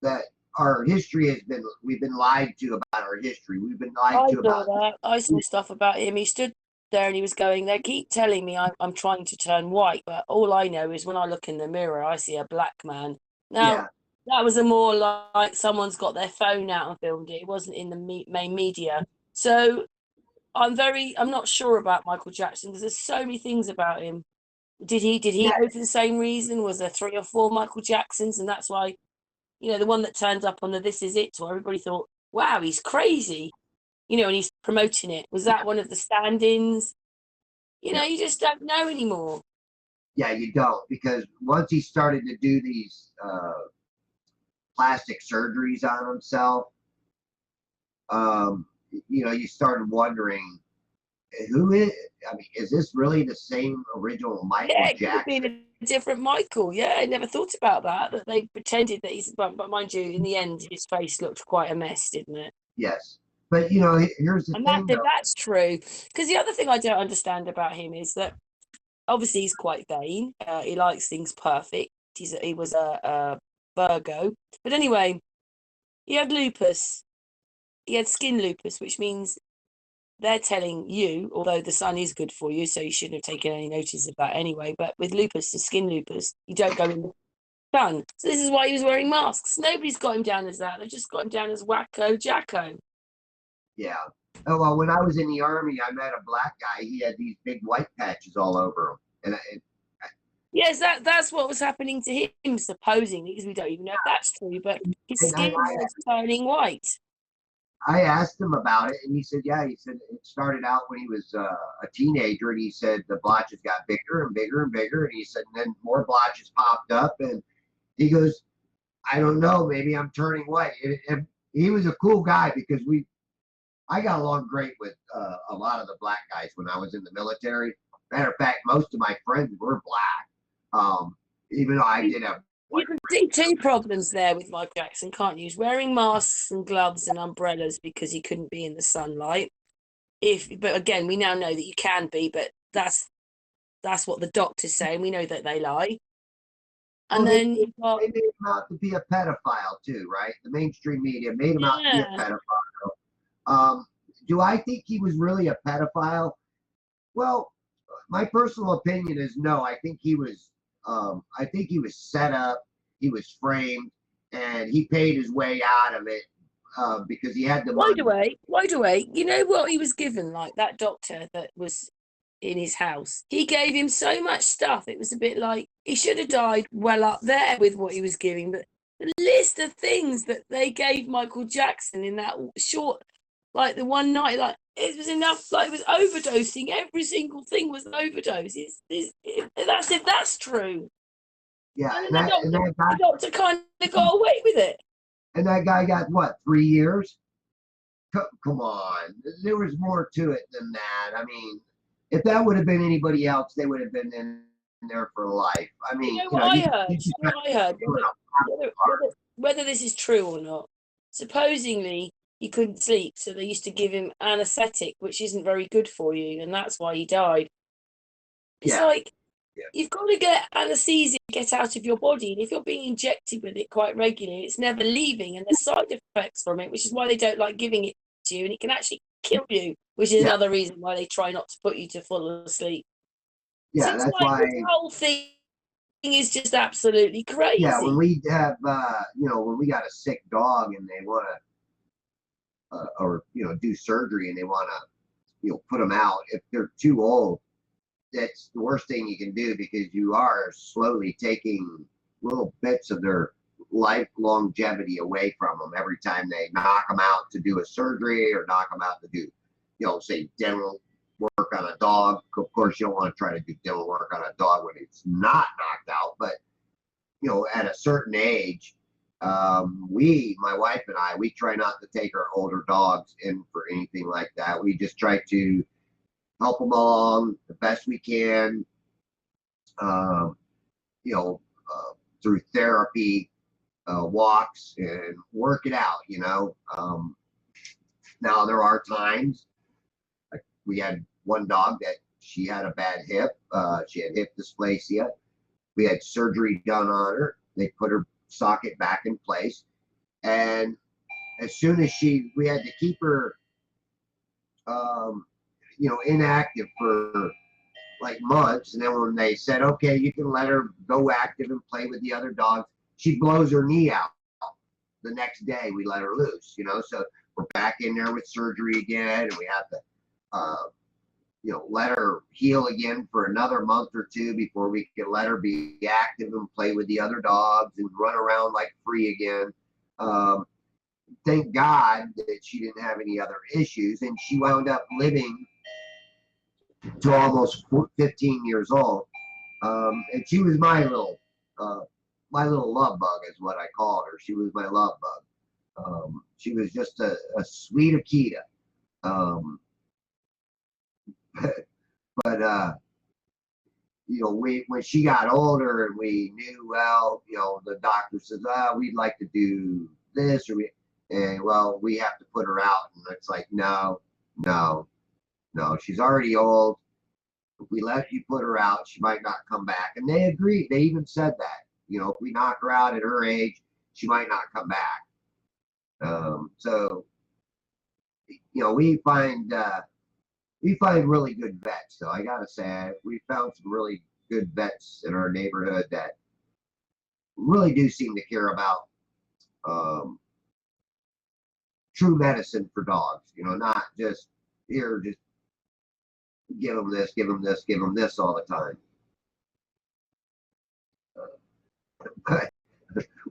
that our history we've been lied to about our history. We've been lied to about that. I saw stuff about him. He stood there and he was going, they keep telling me I'm trying to turn white, but all I know is when I look in the mirror, I see a black man. Now, that was a more like someone's got their phone out and filmed it. It wasn't in the main media. So I'm not sure about Michael Jackson because there's so many things about him. Did he go for the same reason? Was there 3 or 4 Michael Jacksons? And that's why, the one that turned up on the This Is It tour, everybody thought, wow, he's crazy. And he's promoting it. Was that one of the stand-ins? You just don't know anymore. Yeah, you don't, because once he started to do these plastic surgeries on himself, you started wondering, is this really the same original Michael Jackson? Yeah, it could have been a different Michael. Yeah, I never thought about that they pretended that he's, but mind you, in the end, his face looked quite a mess, didn't it? Yes. But, here's the thing. That's true. Because the other thing I don't understand about him is that obviously he's quite vain. He likes things perfect. He was a Virgo. But anyway, he had lupus. He had skin lupus, which means they're telling you, although the sun is good for you, so you shouldn't have taken any notice of that anyway. But with lupus and skin lupus, you don't go in the sun. So this is why he was wearing masks. Nobody's got him down as that. They've just got him down as Wacko Jacko. Yeah. Oh, well, when I was in the Army, I met a black guy. He had these big white patches all over him. Yes, that's what was happening to him, supposedly, because we don't even know if that's true, but his skin was turning white. I asked him about it, and he said, yeah, it started out when he was a teenager, and he said the blotches got bigger and bigger and bigger, and he said, and then more blotches popped up, and he goes, I don't know, maybe I'm turning white. And he was a cool guy because I got along great with a lot of the black guys when I was in the military. Matter of fact, most of my friends were black, even though I did have. You can see 2 problems there with Michael Jackson, can't you? He's wearing masks and gloves and umbrellas because he couldn't be in the sunlight. But again, we now know that you can be, but that's what the doctors say, and we know that they lie. And then they made him out to be a pedophile too, right? The mainstream media made him out to be a pedophile. Do I think he was really a pedophile? Well, my personal opinion is no. I think he was. I think he was set up. He was framed, and he paid his way out of it because he had the money. Wide awake. You know what he was given? Like that doctor that was in his house. He gave him so much stuff. It was a bit like he should have died well up there with what he was giving. But the list of things that they gave Michael Jackson in that short, like the one night, like it was enough. Like it was overdosing. Every single thing was an overdose. That's if that's true. Yeah, and the doctor kind of got away with it. And that guy got what, 3 years? Come on, there was more to it than that. I mean, if that would have been anybody else, they would have been in there for life. I mean, I heard. Whether this is true or not, supposedly he couldn't sleep, so they used to give him anesthetic, which isn't very good for you, and that's why he died. It's you've got to get anesthesia to get out of your body, and if you're being injected with it quite regularly, it's never leaving, and there's side effects from it, which is why they don't like giving it to you, and it can actually kill you. which is Yeah. another reason why they try not to put you to fall asleep. So Yeah, it's that's like why. this whole thing is just absolutely crazy. Yeah, when we have, when we got a sick dog and they want to, or do surgery and they want to, put them out. If they're too old, that's the worst thing you can do, because you are slowly taking little bits of their life longevity away from them every time they knock them out to do a surgery or knock them out to do, say dental work on a dog. Of course, you don't want to try to do dental work on a dog when it's not knocked out, but at a certain age, my wife and I, we try not to take our older dogs in for anything like that. We just try to help them along the best we can, um, through therapy, walks, and work it out. Now there are times, like we had one dog that she had a bad hip. She had hip dysplasia. We had surgery done on her. They put her socket back in place, and as soon as we had to keep her, inactive for like months. And then when they said, okay, you can let her go active and play with the other dogs, she blows her knee out. The next day we let her loose, so we're back in there with surgery again, and we have to, let her heal again for another month or two before we can let her be active and play with the other dogs and run around like free again. Thank God that she didn't have any other issues, and she wound up living to almost 15 years old. And she was my little love bug is what I called her. She was my love bug. She was just a sweet Akita. But when she got older and we knew, well, the doctor says, we'd like to do this, and well, we have to put her out. And it's like, no, she's already old. If we let you put her out, she might not come back. And they agreed. They even said that, if we knock her out at her age, she might not come back. So, we find really good vets. So I gotta say, we found some really good vets in our neighborhood that really do seem to care about true medicine for dogs. Not just here, just give them this, give them this, give them this all the time.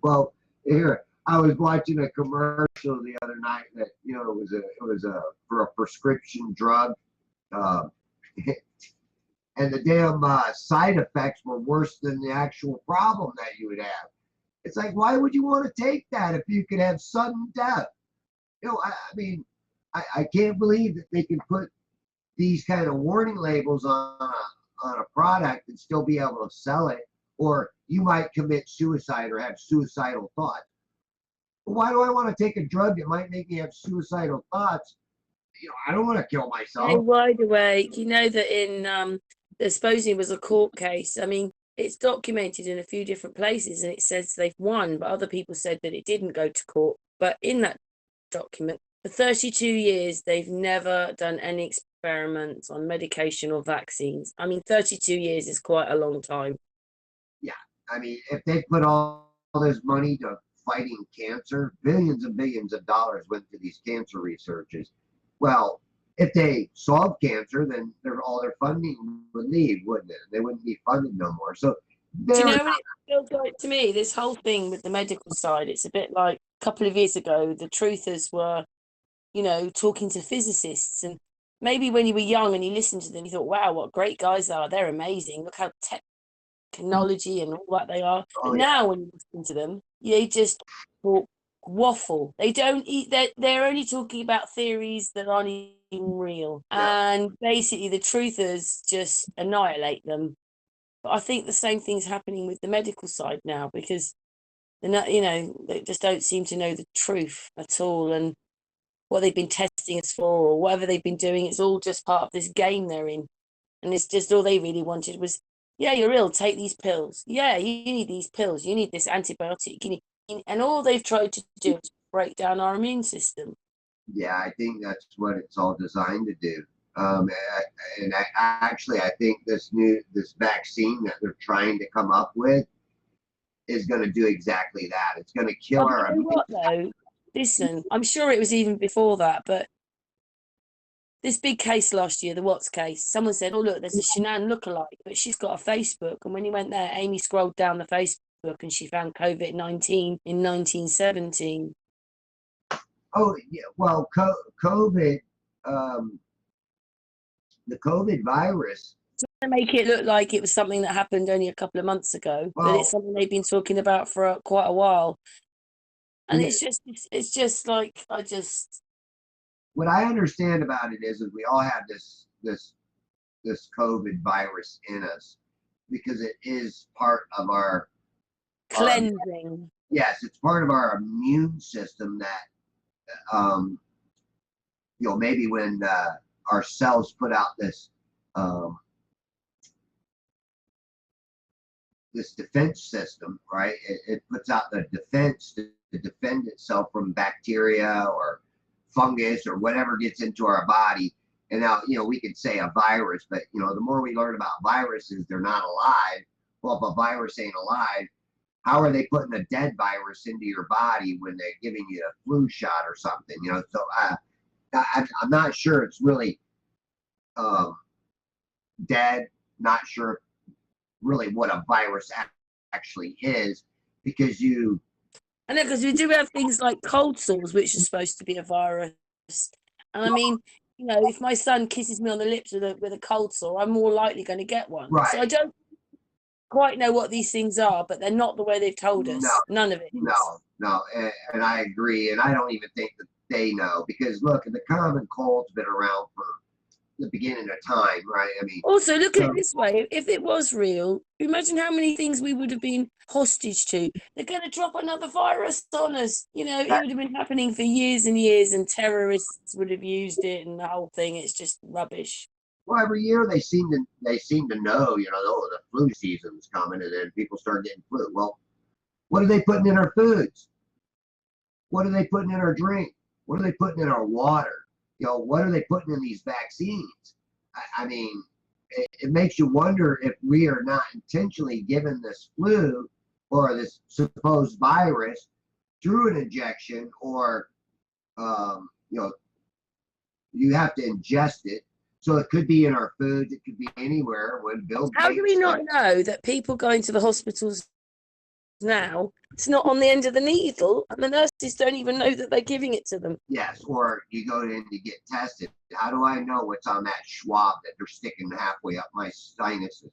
Well, here I was watching a commercial the other night that it was for a prescription drug, and the damn side effects were worse than the actual problem that you would have. It's like, why would you want to take that if you could have sudden death? I mean, I can't believe that they can put these kind of warning labels on a product and still be able to sell it, or you might commit suicide or have suicidal thoughts. Well, why do I want to take a drug that might make me have suicidal thoughts? I don't want to kill myself. Hey, wide awake. You know that in there supposedly was a court case. I mean, it's documented in a few different places, and it says they've won, but other people said that it didn't go to court. But in that document, for 32 years, they've never done any experiments on medication or vaccines. I mean, 32 years is quite a long time. Yeah, I mean, if they put all this money to fighting cancer, billions and billions of dollars went to these cancer researches. Well, if they solve cancer, then all their funding would leave, wouldn't it? They wouldn't be funded no more. So, do you know what it feels like to me? This whole thing with the medical side, it's a bit like a couple of years ago, the truthers were, talking to physicists, and maybe when you were young and you listened to them, you thought, wow, what great guys are. They're amazing. Look how technology and all that they are. But now when you listen to them, they just talk waffle. They don't eat. They're only talking about theories that aren't even real, and basically the truthers just annihilate them. But I think the same thing's happening with the medical side now, because they're not, they just don't seem to know the truth at all, and what they've been testing us for or whatever they've been doing. It's all just part of this game they're in, and it's just all they really wanted was, yeah, you're ill, take these pills. Yeah, you need these pills. You need this antibiotic. And all they've tried to do is break down our immune system. Yeah, I think that's what it's all designed to do. And actually, I think this vaccine that they're trying to come up with is going to do exactly that. It's going to kill Oh, but our you know immune. what though? Listen, I'm sure it was even before that, but this big case last year, the Watts case, someone said, "Oh look, there's a Shanann lookalike," but she's got a Facebook. And when he went there, Amy scrolled down the Facebook and she found COVID-19 in 1917. Oh, yeah. Well, COVID, um, the COVID virus. To make it look like it was something that happened only a couple of months ago, but it's Well, something they've been talking about for quite a while. And yeah, it's just like what I understand about it is we all have this COVID virus in us because it is part of our cleansing. yes, it's part of our immune system that um, maybe when our cells put out um, this defense system, right? It puts out the defense to defend itself from bacteria or fungus or whatever gets into our body. And now, we could say a virus, but the more we learn about viruses, they're not alive. Well, if a virus ain't alive, how are they putting a dead virus into your body when they're giving you a flu shot or something? So I'm not sure it's really um, dead. Not sure really what a virus actually is because I know, because we do have things like cold sores, which are supposed to be a virus. And I mean, if my son kisses me on the lips with a cold sore, I'm more likely going to get one. So right. I don't quite know what these things are, but they're not the way they've told No, us. None of it is. no, and I agree, and I don't even think that they know because look, the common cold's been around for the beginning of time, right? I mean, Also, look at it so, this way: if it was real, imagine how many things we would have been hostage to. They're going to drop another virus on us. It that, would have been happening for years and years, and terrorists would have used it, and the whole thing. It's just rubbish. well, every year they seem to know, oh, the flu season's coming, and then people start getting flu. Well, what are they putting in our foods? What are they putting in our drink? What are they putting in our water? What are they putting in these vaccines? I mean, it makes you wonder if we are not intentionally given this flu or this supposed virus through an injection, or um, you know, you have to ingest it. So it could be in our foods. It could be anywhere. When Bill How do we Gates not said, know that people going to the hospitals now, it's not on the end of the needle, and the nurses don't even know that they're giving it to them? yes, or you go in to get tested. How do I know what's on that swab that they're sticking halfway up my sinuses,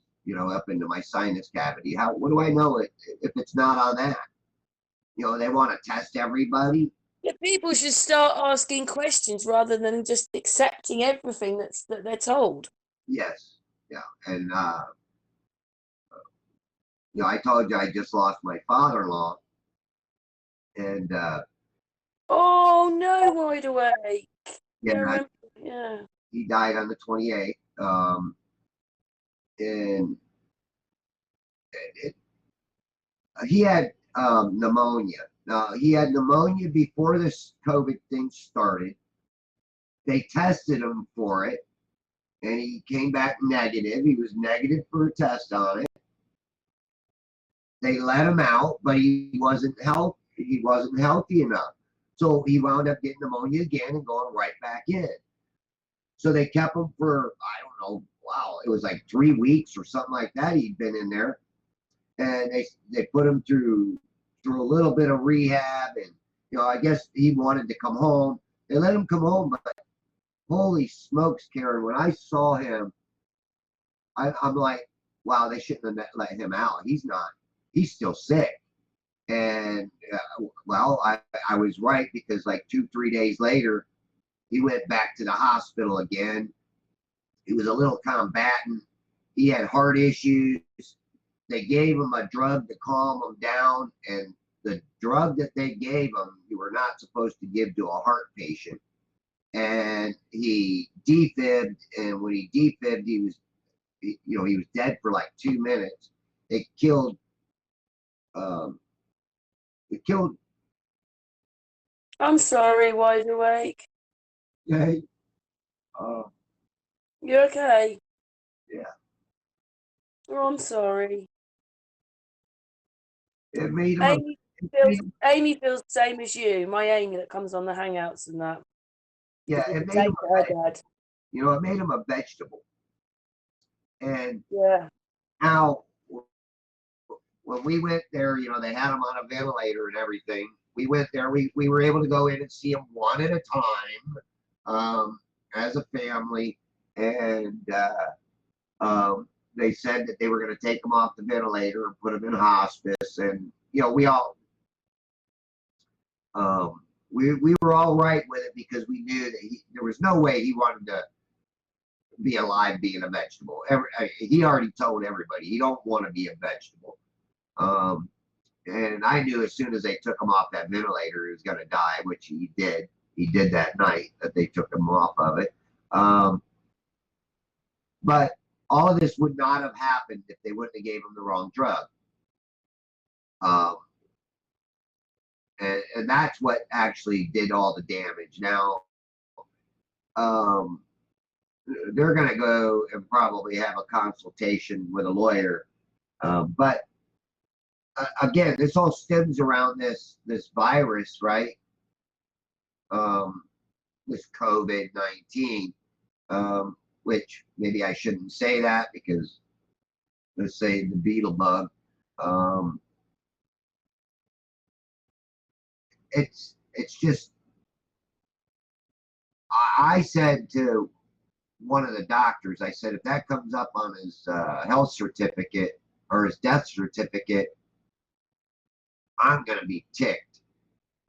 up into my sinus cavity? What do I know if it's not on that? They want to test everybody. Yeah, people should start asking questions rather than just accepting everything that they're told. Yes, yeah, and I told you I just lost my father-in-law, and Oh no, wide awake. Yeah, I yeah, remember. Yeah. he died on the 28th, and it, he had pneumonia. Now he had pneumonia before this COVID thing started. They tested him for it, and he came back negative. He was negative for a test on it. They let him out, but he wasn't healthy. He wasn't healthy enough, so he wound up getting pneumonia again and going right back in. So they kept him for I don't know. Wow, it was like 3 weeks or something like that. He'd been in there, and they put him through a little bit of rehab, and I guess he wanted to come home. They let him come home, but holy smokes, Karen! When I saw him, I'm like, wow, they shouldn't have let him out. He's not. He's still sick. And well, I was right because like 2, 3 days later, he went back to the hospital again. He was a little combatant. He had heart issues. They gave him a drug to calm him down, and the drug that they gave him, you were not supposed to give to a heart patient. And he defibbed, and when he defibbed, he was dead for like 2 minutes. It killed. Um, it killed. I'm sorry, wide awake. Okay. Uh, You okay? yeah. Oh, I'm sorry. It made him a. Amy feels the same as you. My Amy that comes on the Hangouts and that. Yeah, Did it the made same him to her dad. it made him a vegetable. And Yeah. now, when we went there, they had him on a ventilator and everything. We went there. We were able to go in and see him one at a time, as a family, and they said that they were going to take him off the ventilator and put him in hospice. And we all we were all right with it because we knew that there was no way he wanted to be alive being a vegetable. He already told everybody he don't want to be a vegetable. And I knew as soon as they took him off that ventilator, he was going to die, which he did. He did that night that they took him off of it. But all of this would not have happened if they wouldn't have gave him the wrong drug. Um, and that's what actually did all the damage. Now, they're going to go and probably have a consultation with a lawyer. But again, this all stems around this virus, right? This COVID-19, which maybe I shouldn't say that because let's say the beetle bug. Um, it's just I said to one of the doctors, I said if that comes up on his health certificate or his death certificate, I'm gonna be ticked.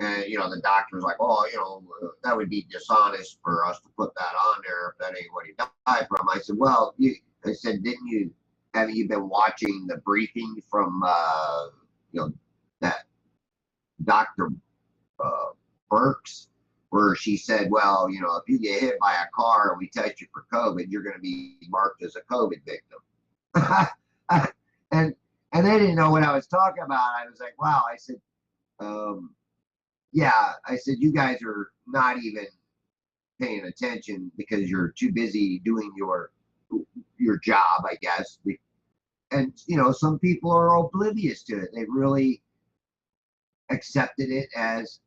And the doctor's like, oh, that would be dishonest for us to put that on there if that ain't what he died from. I said, well, I said, have you been watching the briefing from that Dr. Burks, where she said, well, if you get hit by a car and we test you for COVID, you're going to be marked as a COVID victim. and they didn't know what I was talking about. I was like, wow. I said, yeah. I said, you guys are not even paying attention because you're too busy doing your job, I guess. And some people are oblivious to it. They really accepted it as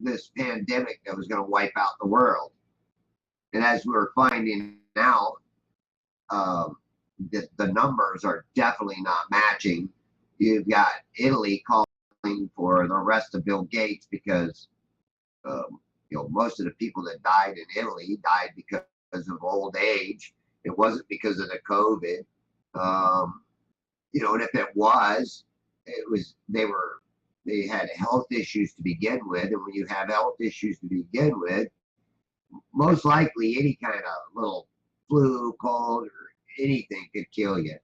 this pandemic that was going to wipe out the world. And as we were finding out, the numbers are definitely not matching. You've got Italy calling for the arrest of Bill Gates because most of the people that died in Italy died because of old age. It wasn't because of the COVID. And if it was they had health issues to begin with, and when you have health issues to begin with, most likely any kind of little flu, cold, or anything could kill you.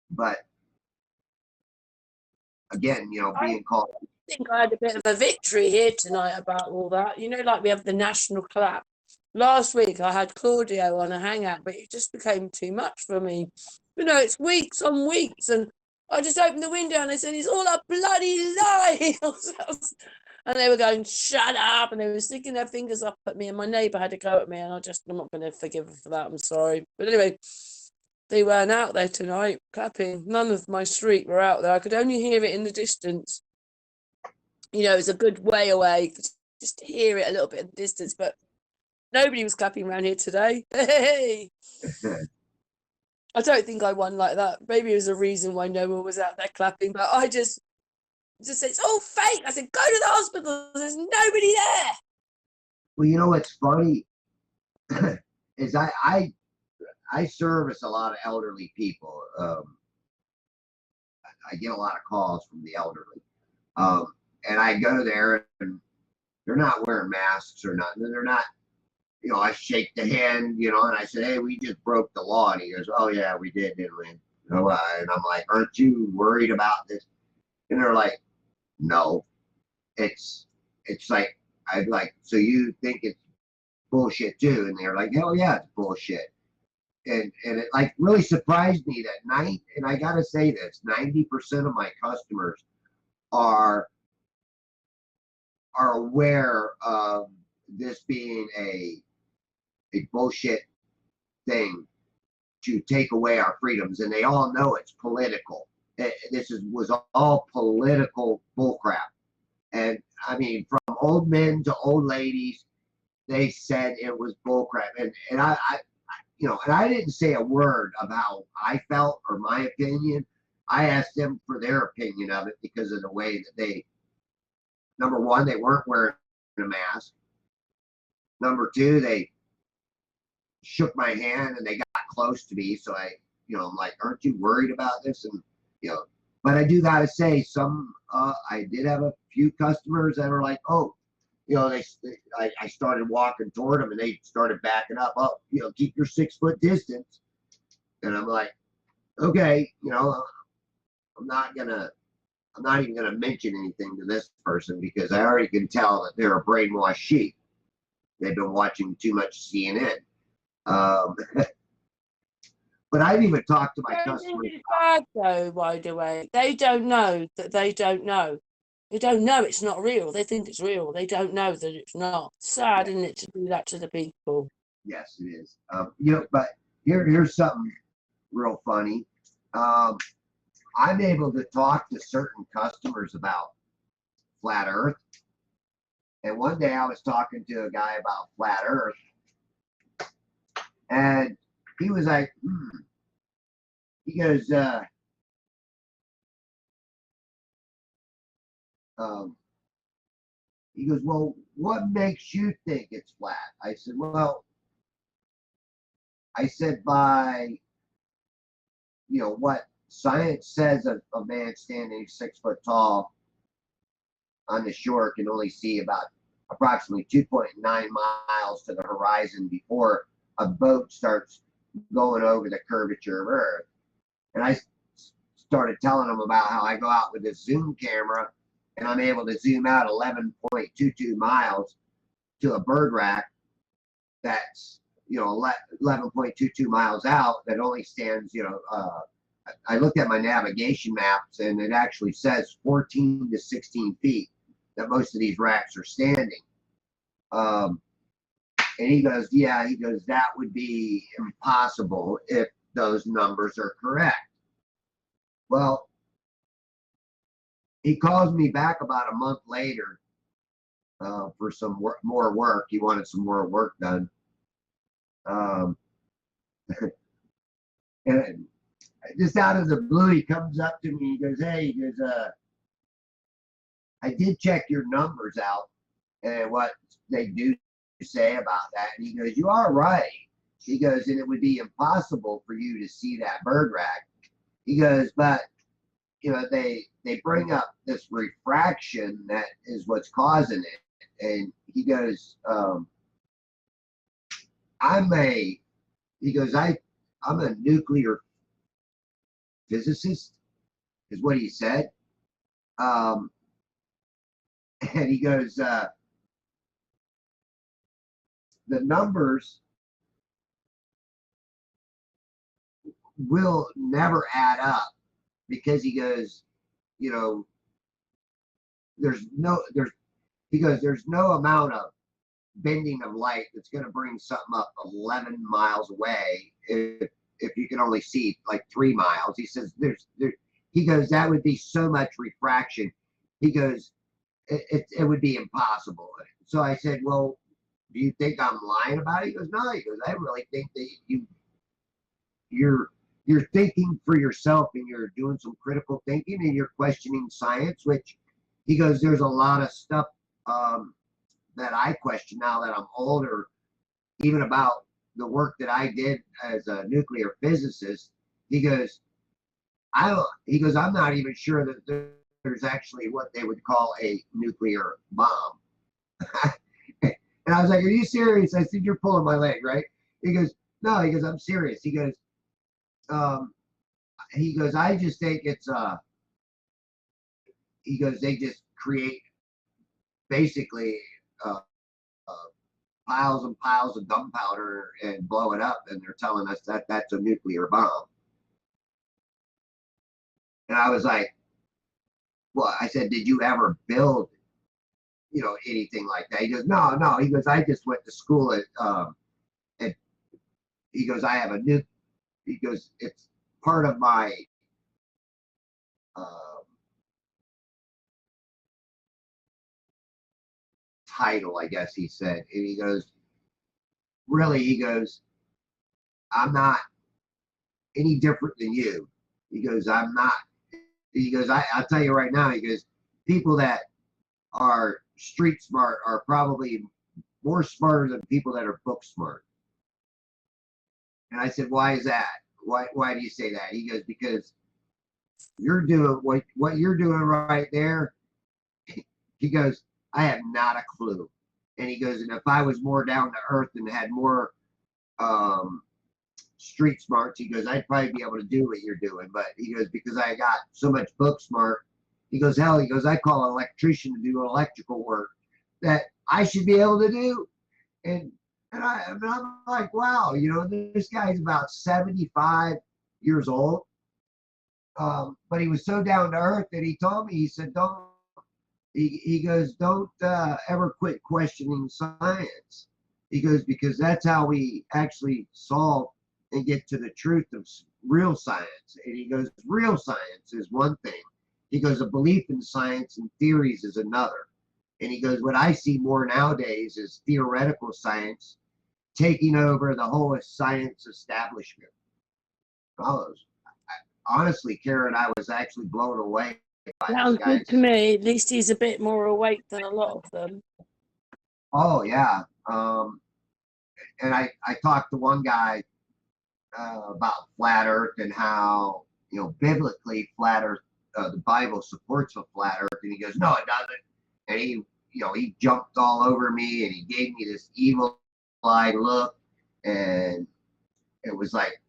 But again, being called. I think I had a bit of a victory here tonight about all that. Like we have the national clap. Last week I had Claudio on a hangout, but it just became too much for me. It's weeks on weeks, and I just opened the window and I said, it's all a bloody lie. And they were going, shut up, and they were sticking their fingers up at me, and my neighbour had to go at me, and I'm not going to forgive her for that, I'm sorry. But anyway, they weren't out there tonight clapping. None of my street were out there. I could only hear it in the distance. It's a good way away, just to hear it a little bit in the distance, but nobody was clapping around here today. Hey! I don't think I won like that. Maybe it was a reason why no one was out there clapping, but I just said, it's all fake. I said, go to the hospital. There's nobody there. Well, what's funny is I service a lot of elderly people. I get a lot of calls from the elderly. And I go there and they're not wearing masks or nothing. They're not, I shake the hand, and I said, hey, we just broke the law. And he goes, oh yeah, we did, didn't we? And I'm like, aren't you worried about this? And they're like, no. It's like, I'm like, so you think it's bullshit too? And they're like, hell yeah, it's bullshit. And it like really surprised me that and I gotta say this, 90% of my customers are aware of this being a bullshit thing to take away our freedoms, and they all know it's political. Was all political bullcrap. And I mean, from old men to old ladies, they said it was bullcrap. And I you know, and I didn't say a word of how I felt or my opinion. I asked them for their opinion of it because of the way that they, number one, they weren't wearing a mask. Number two, they shook my hand and they got close to me. So I, you know, I'm like, aren't you worried about this? And, you know, but I do got to say I did have a few customers that were like, oh, you know, I started walking toward them and they started backing up. Oh, you know, keep your 6 foot distance. And I'm like, okay, you know, I'm not even gonna mention anything to this person because I already can tell that they're a brainwashed sheep. They've been watching too much CNN. But I've even talked to my customers. It's bad though, by the way. They don't know that they don't know. They don't know it's not real. They think it's real. They don't know that it's not. Sad, isn't it, to do that to the people? Yes, it is. You know, but here's something real funny. I'm able to talk to certain customers about flat Earth. And one day I was talking to a guy about flat Earth, and he was like, he goes, well, what makes you think it's flat? I said, well, by, you know, what science says a man standing 6 foot tall on the shore can only see about approximately 2.9 miles to the horizon before a boat starts going over the curvature of Earth. And I started telling them about how I go out with this zoom camera and I'm able to zoom out 11.22 miles to a bird rack that's, you know, 11.22 miles out that only stands, you know, I looked at my navigation maps and it actually says 14 to 16 feet that most of these racks are standing. And he goes, yeah, he goes, that would be impossible if those numbers are correct. Well, he calls me back about a month later for some more work. He wanted some more work done. And just out of the blue, he comes up to me. He goes, hey, he goes, I did check your numbers out and what they do say about that. And he goes, you are right. He goes, and it would be impossible for you to see that bird rack. He goes, but you know, they bring up this refraction that is what's causing it. And he goes, I'm a nuclear physicist, is what he said. And he goes, the numbers will never add up because he goes, you know, there's no amount of bending of light that's going to bring something up 11 miles away if you can only see like 3 miles. He says he goes, that would be so much refraction. He goes, it would be impossible. So I said, well, do you think I'm lying about it? He goes, no. He goes, I really think that you're thinking for yourself and you're doing some critical thinking and you're questioning science, which he goes, there's a lot of stuff that I question now that I'm older, even about the work that I did as a nuclear physicist. He goes, I'm not even sure that there's actually what they would call a nuclear bomb. And I was like, are you serious? I said, you're pulling my leg, right? He goes, no. He goes, I'm serious. He goes, I just think it's he goes, they just create basically piles and piles of gunpowder and blow it up, and they're telling us that that's a nuclear bomb. And I was like, well, I said, did you ever build, anything like that? He goes, no, no. He goes, I just went to school at he goes, I have a new, he goes, it's part of my, um, title, I guess he said. And he goes, really, he goes, I'm not any different than you. He goes, I'm not, he goes, I'll tell you right now, he goes, people that are street smart are probably more smarter than people that are book smart. And I said, why is that? Why do you say that? He goes, because you're doing what you're doing right there. He goes, I have not a clue. And he goes, and if I was more down to earth and had more street smarts, he goes, I'd probably be able to do what you're doing. But he goes, because I got so much book smart, he goes, hell, he goes, I call an electrician to do electrical work that I should be able to do. And I'm like, wow, this guy's about 75 years old. But he was so down to earth that he told me, he said, he goes, don't ever quit questioning science. He goes, because that's how we actually solve and get to the truth of real science. And he goes, real science is one thing. He goes, a belief in science and theories is another. And he goes, what I see more nowadays is theoretical science taking over the whole science establishment. Honestly, Karen, I was actually blown away by Sounds this good guy. to me. At least he's a bit more awake than a lot of them. Oh yeah. And I talked to one guy about flat Earth and how biblically flat Earth, the Bible supports a flat Earth, and he goes, no, it doesn't. And he jumped all over me, and he gave me this evil-eyed look, and it was like,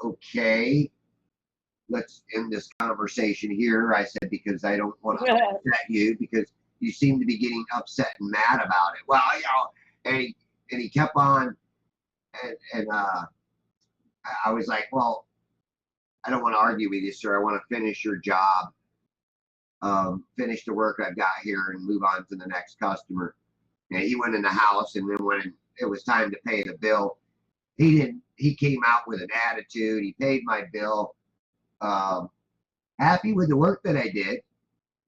okay, let's end this conversation here. I said, because I don't want to upset you, because you seem to be getting upset and mad about it. Well, and he kept on, and I was like, well, I don't want to argue with you, sir. I want to finish your job, finish the work I've got here, and move on to the next customer. And he went in the house, and then when it was time to pay the bill, he came out with an attitude. He paid my bill. Happy with the work that I did.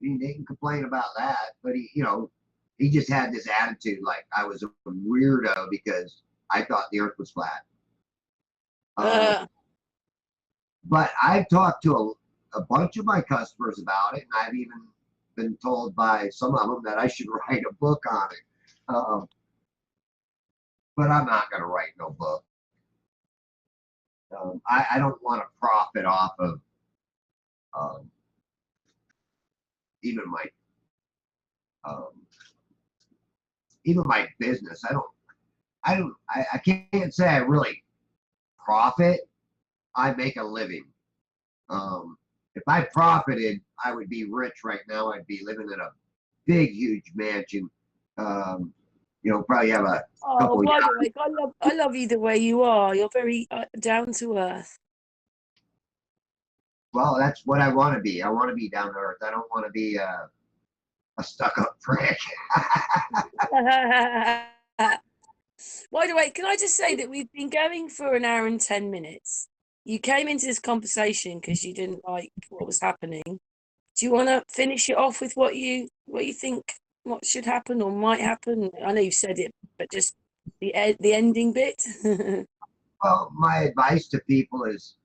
He didn't complain about that, but he just had this attitude like I was a weirdo because I thought the earth was flat. But I've talked to a bunch of my customers about it, and I've even been told by some of them that I should write a book on it. But I'm not going to write no book. I don't want to profit off of even my business. I can't say I really profit. I make a living. If I profited, I would be rich right now. I'd be living in a big, huge mansion. Probably have a couple. By the way, I love you the way you are. You're very down to earth. Well, that's what I want to be. I want to be down to earth. I don't want to be a stuck-up prick. By the way, can I just say that we've been going for an hour and 10 minutes. You came into this conversation because you didn't like what was happening. Do you want to finish it off with what you think what should happen or might happen? I know you've said it, but just the ending bit. Well, my advice to people is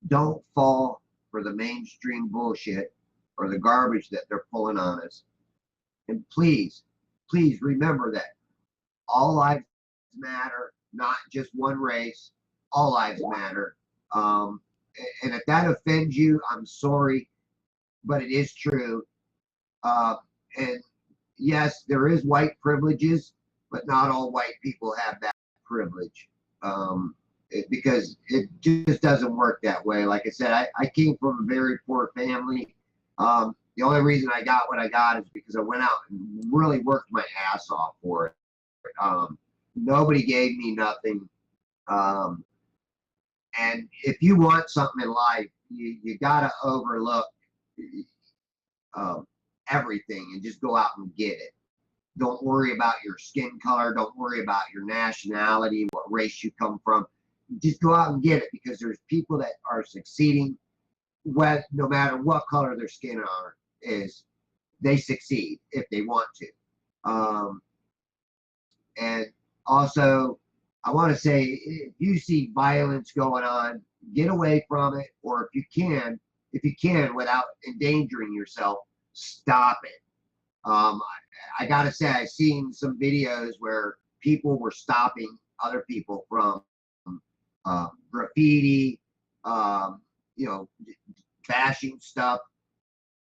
don't fall for the mainstream bullshit or the garbage that they're pulling on us. And please remember that all lives matter, not just one race. All lives matter. And if that offends you, I'm sorry, but it is true. And yes, there is white privileges, but not all white people have that privilege. Because it just doesn't work that way. Like I said, I came from a very poor family. The only reason I got what I got is because I went out and really worked my ass off for it. Nobody gave me nothing. And if you want something in life, you got to overlook. everything and just go out and get it. Don't worry about your skin color. Don't worry about your nationality, what race you come from. Just go out and get it, because there's people that are succeeding, no matter what color their skin is, they succeed if they want to. And also, I want to say, if you see violence going on, get away from it, or if you can, without endangering yourself, stop it. I gotta say, I've seen some videos where people were stopping other people from graffiti, you know, bashing stuff,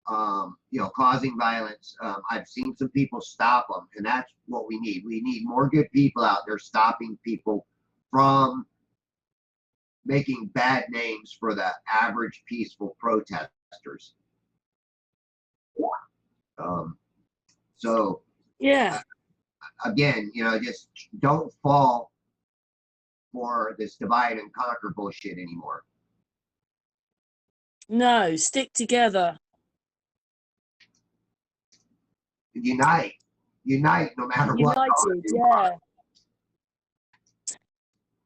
you know, causing violence. I've seen some people stop them, and that's what we need. We need more good people out there stopping people from making bad names for the average peaceful protesters. So Yeah. Again, you know, just don't fall for this divide and conquer bullshit anymore. No, stick together. Unite no matter what. United, yeah.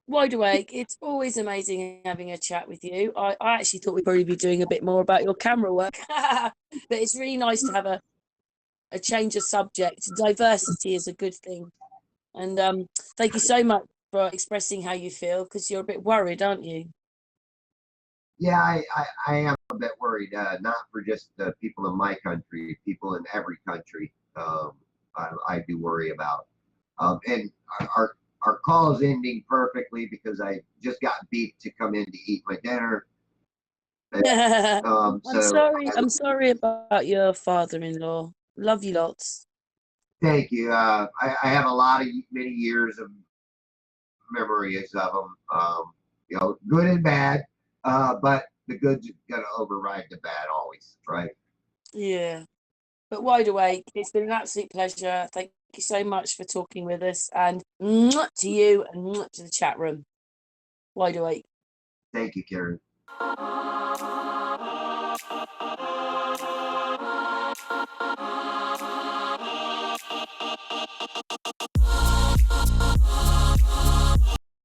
Wide Awake, it's always amazing having a chat with you. I actually thought we'd probably be doing a bit more about your camera work, but it's really nice to have a change of subject. Diversity is a good thing. And thank you so much for expressing how you feel, because you're a bit worried, aren't you? Yeah, I am a bit worried, not for just the people in my country, people in every country. I do worry about. And our call is ending perfectly, because I just got beat to come in to eat my dinner. I'm sorry about your father-in-law. Love you lots. Thank you. I have a lot of many years of memories of them. You know, good and bad. But the good's gonna override the bad always, right? Yeah. But Wide Awake, it's been an absolute pleasure. Thank you so much for talking with us, and mwah to you, and mwah to the chat room. Wide Awake. Thank you, Karen.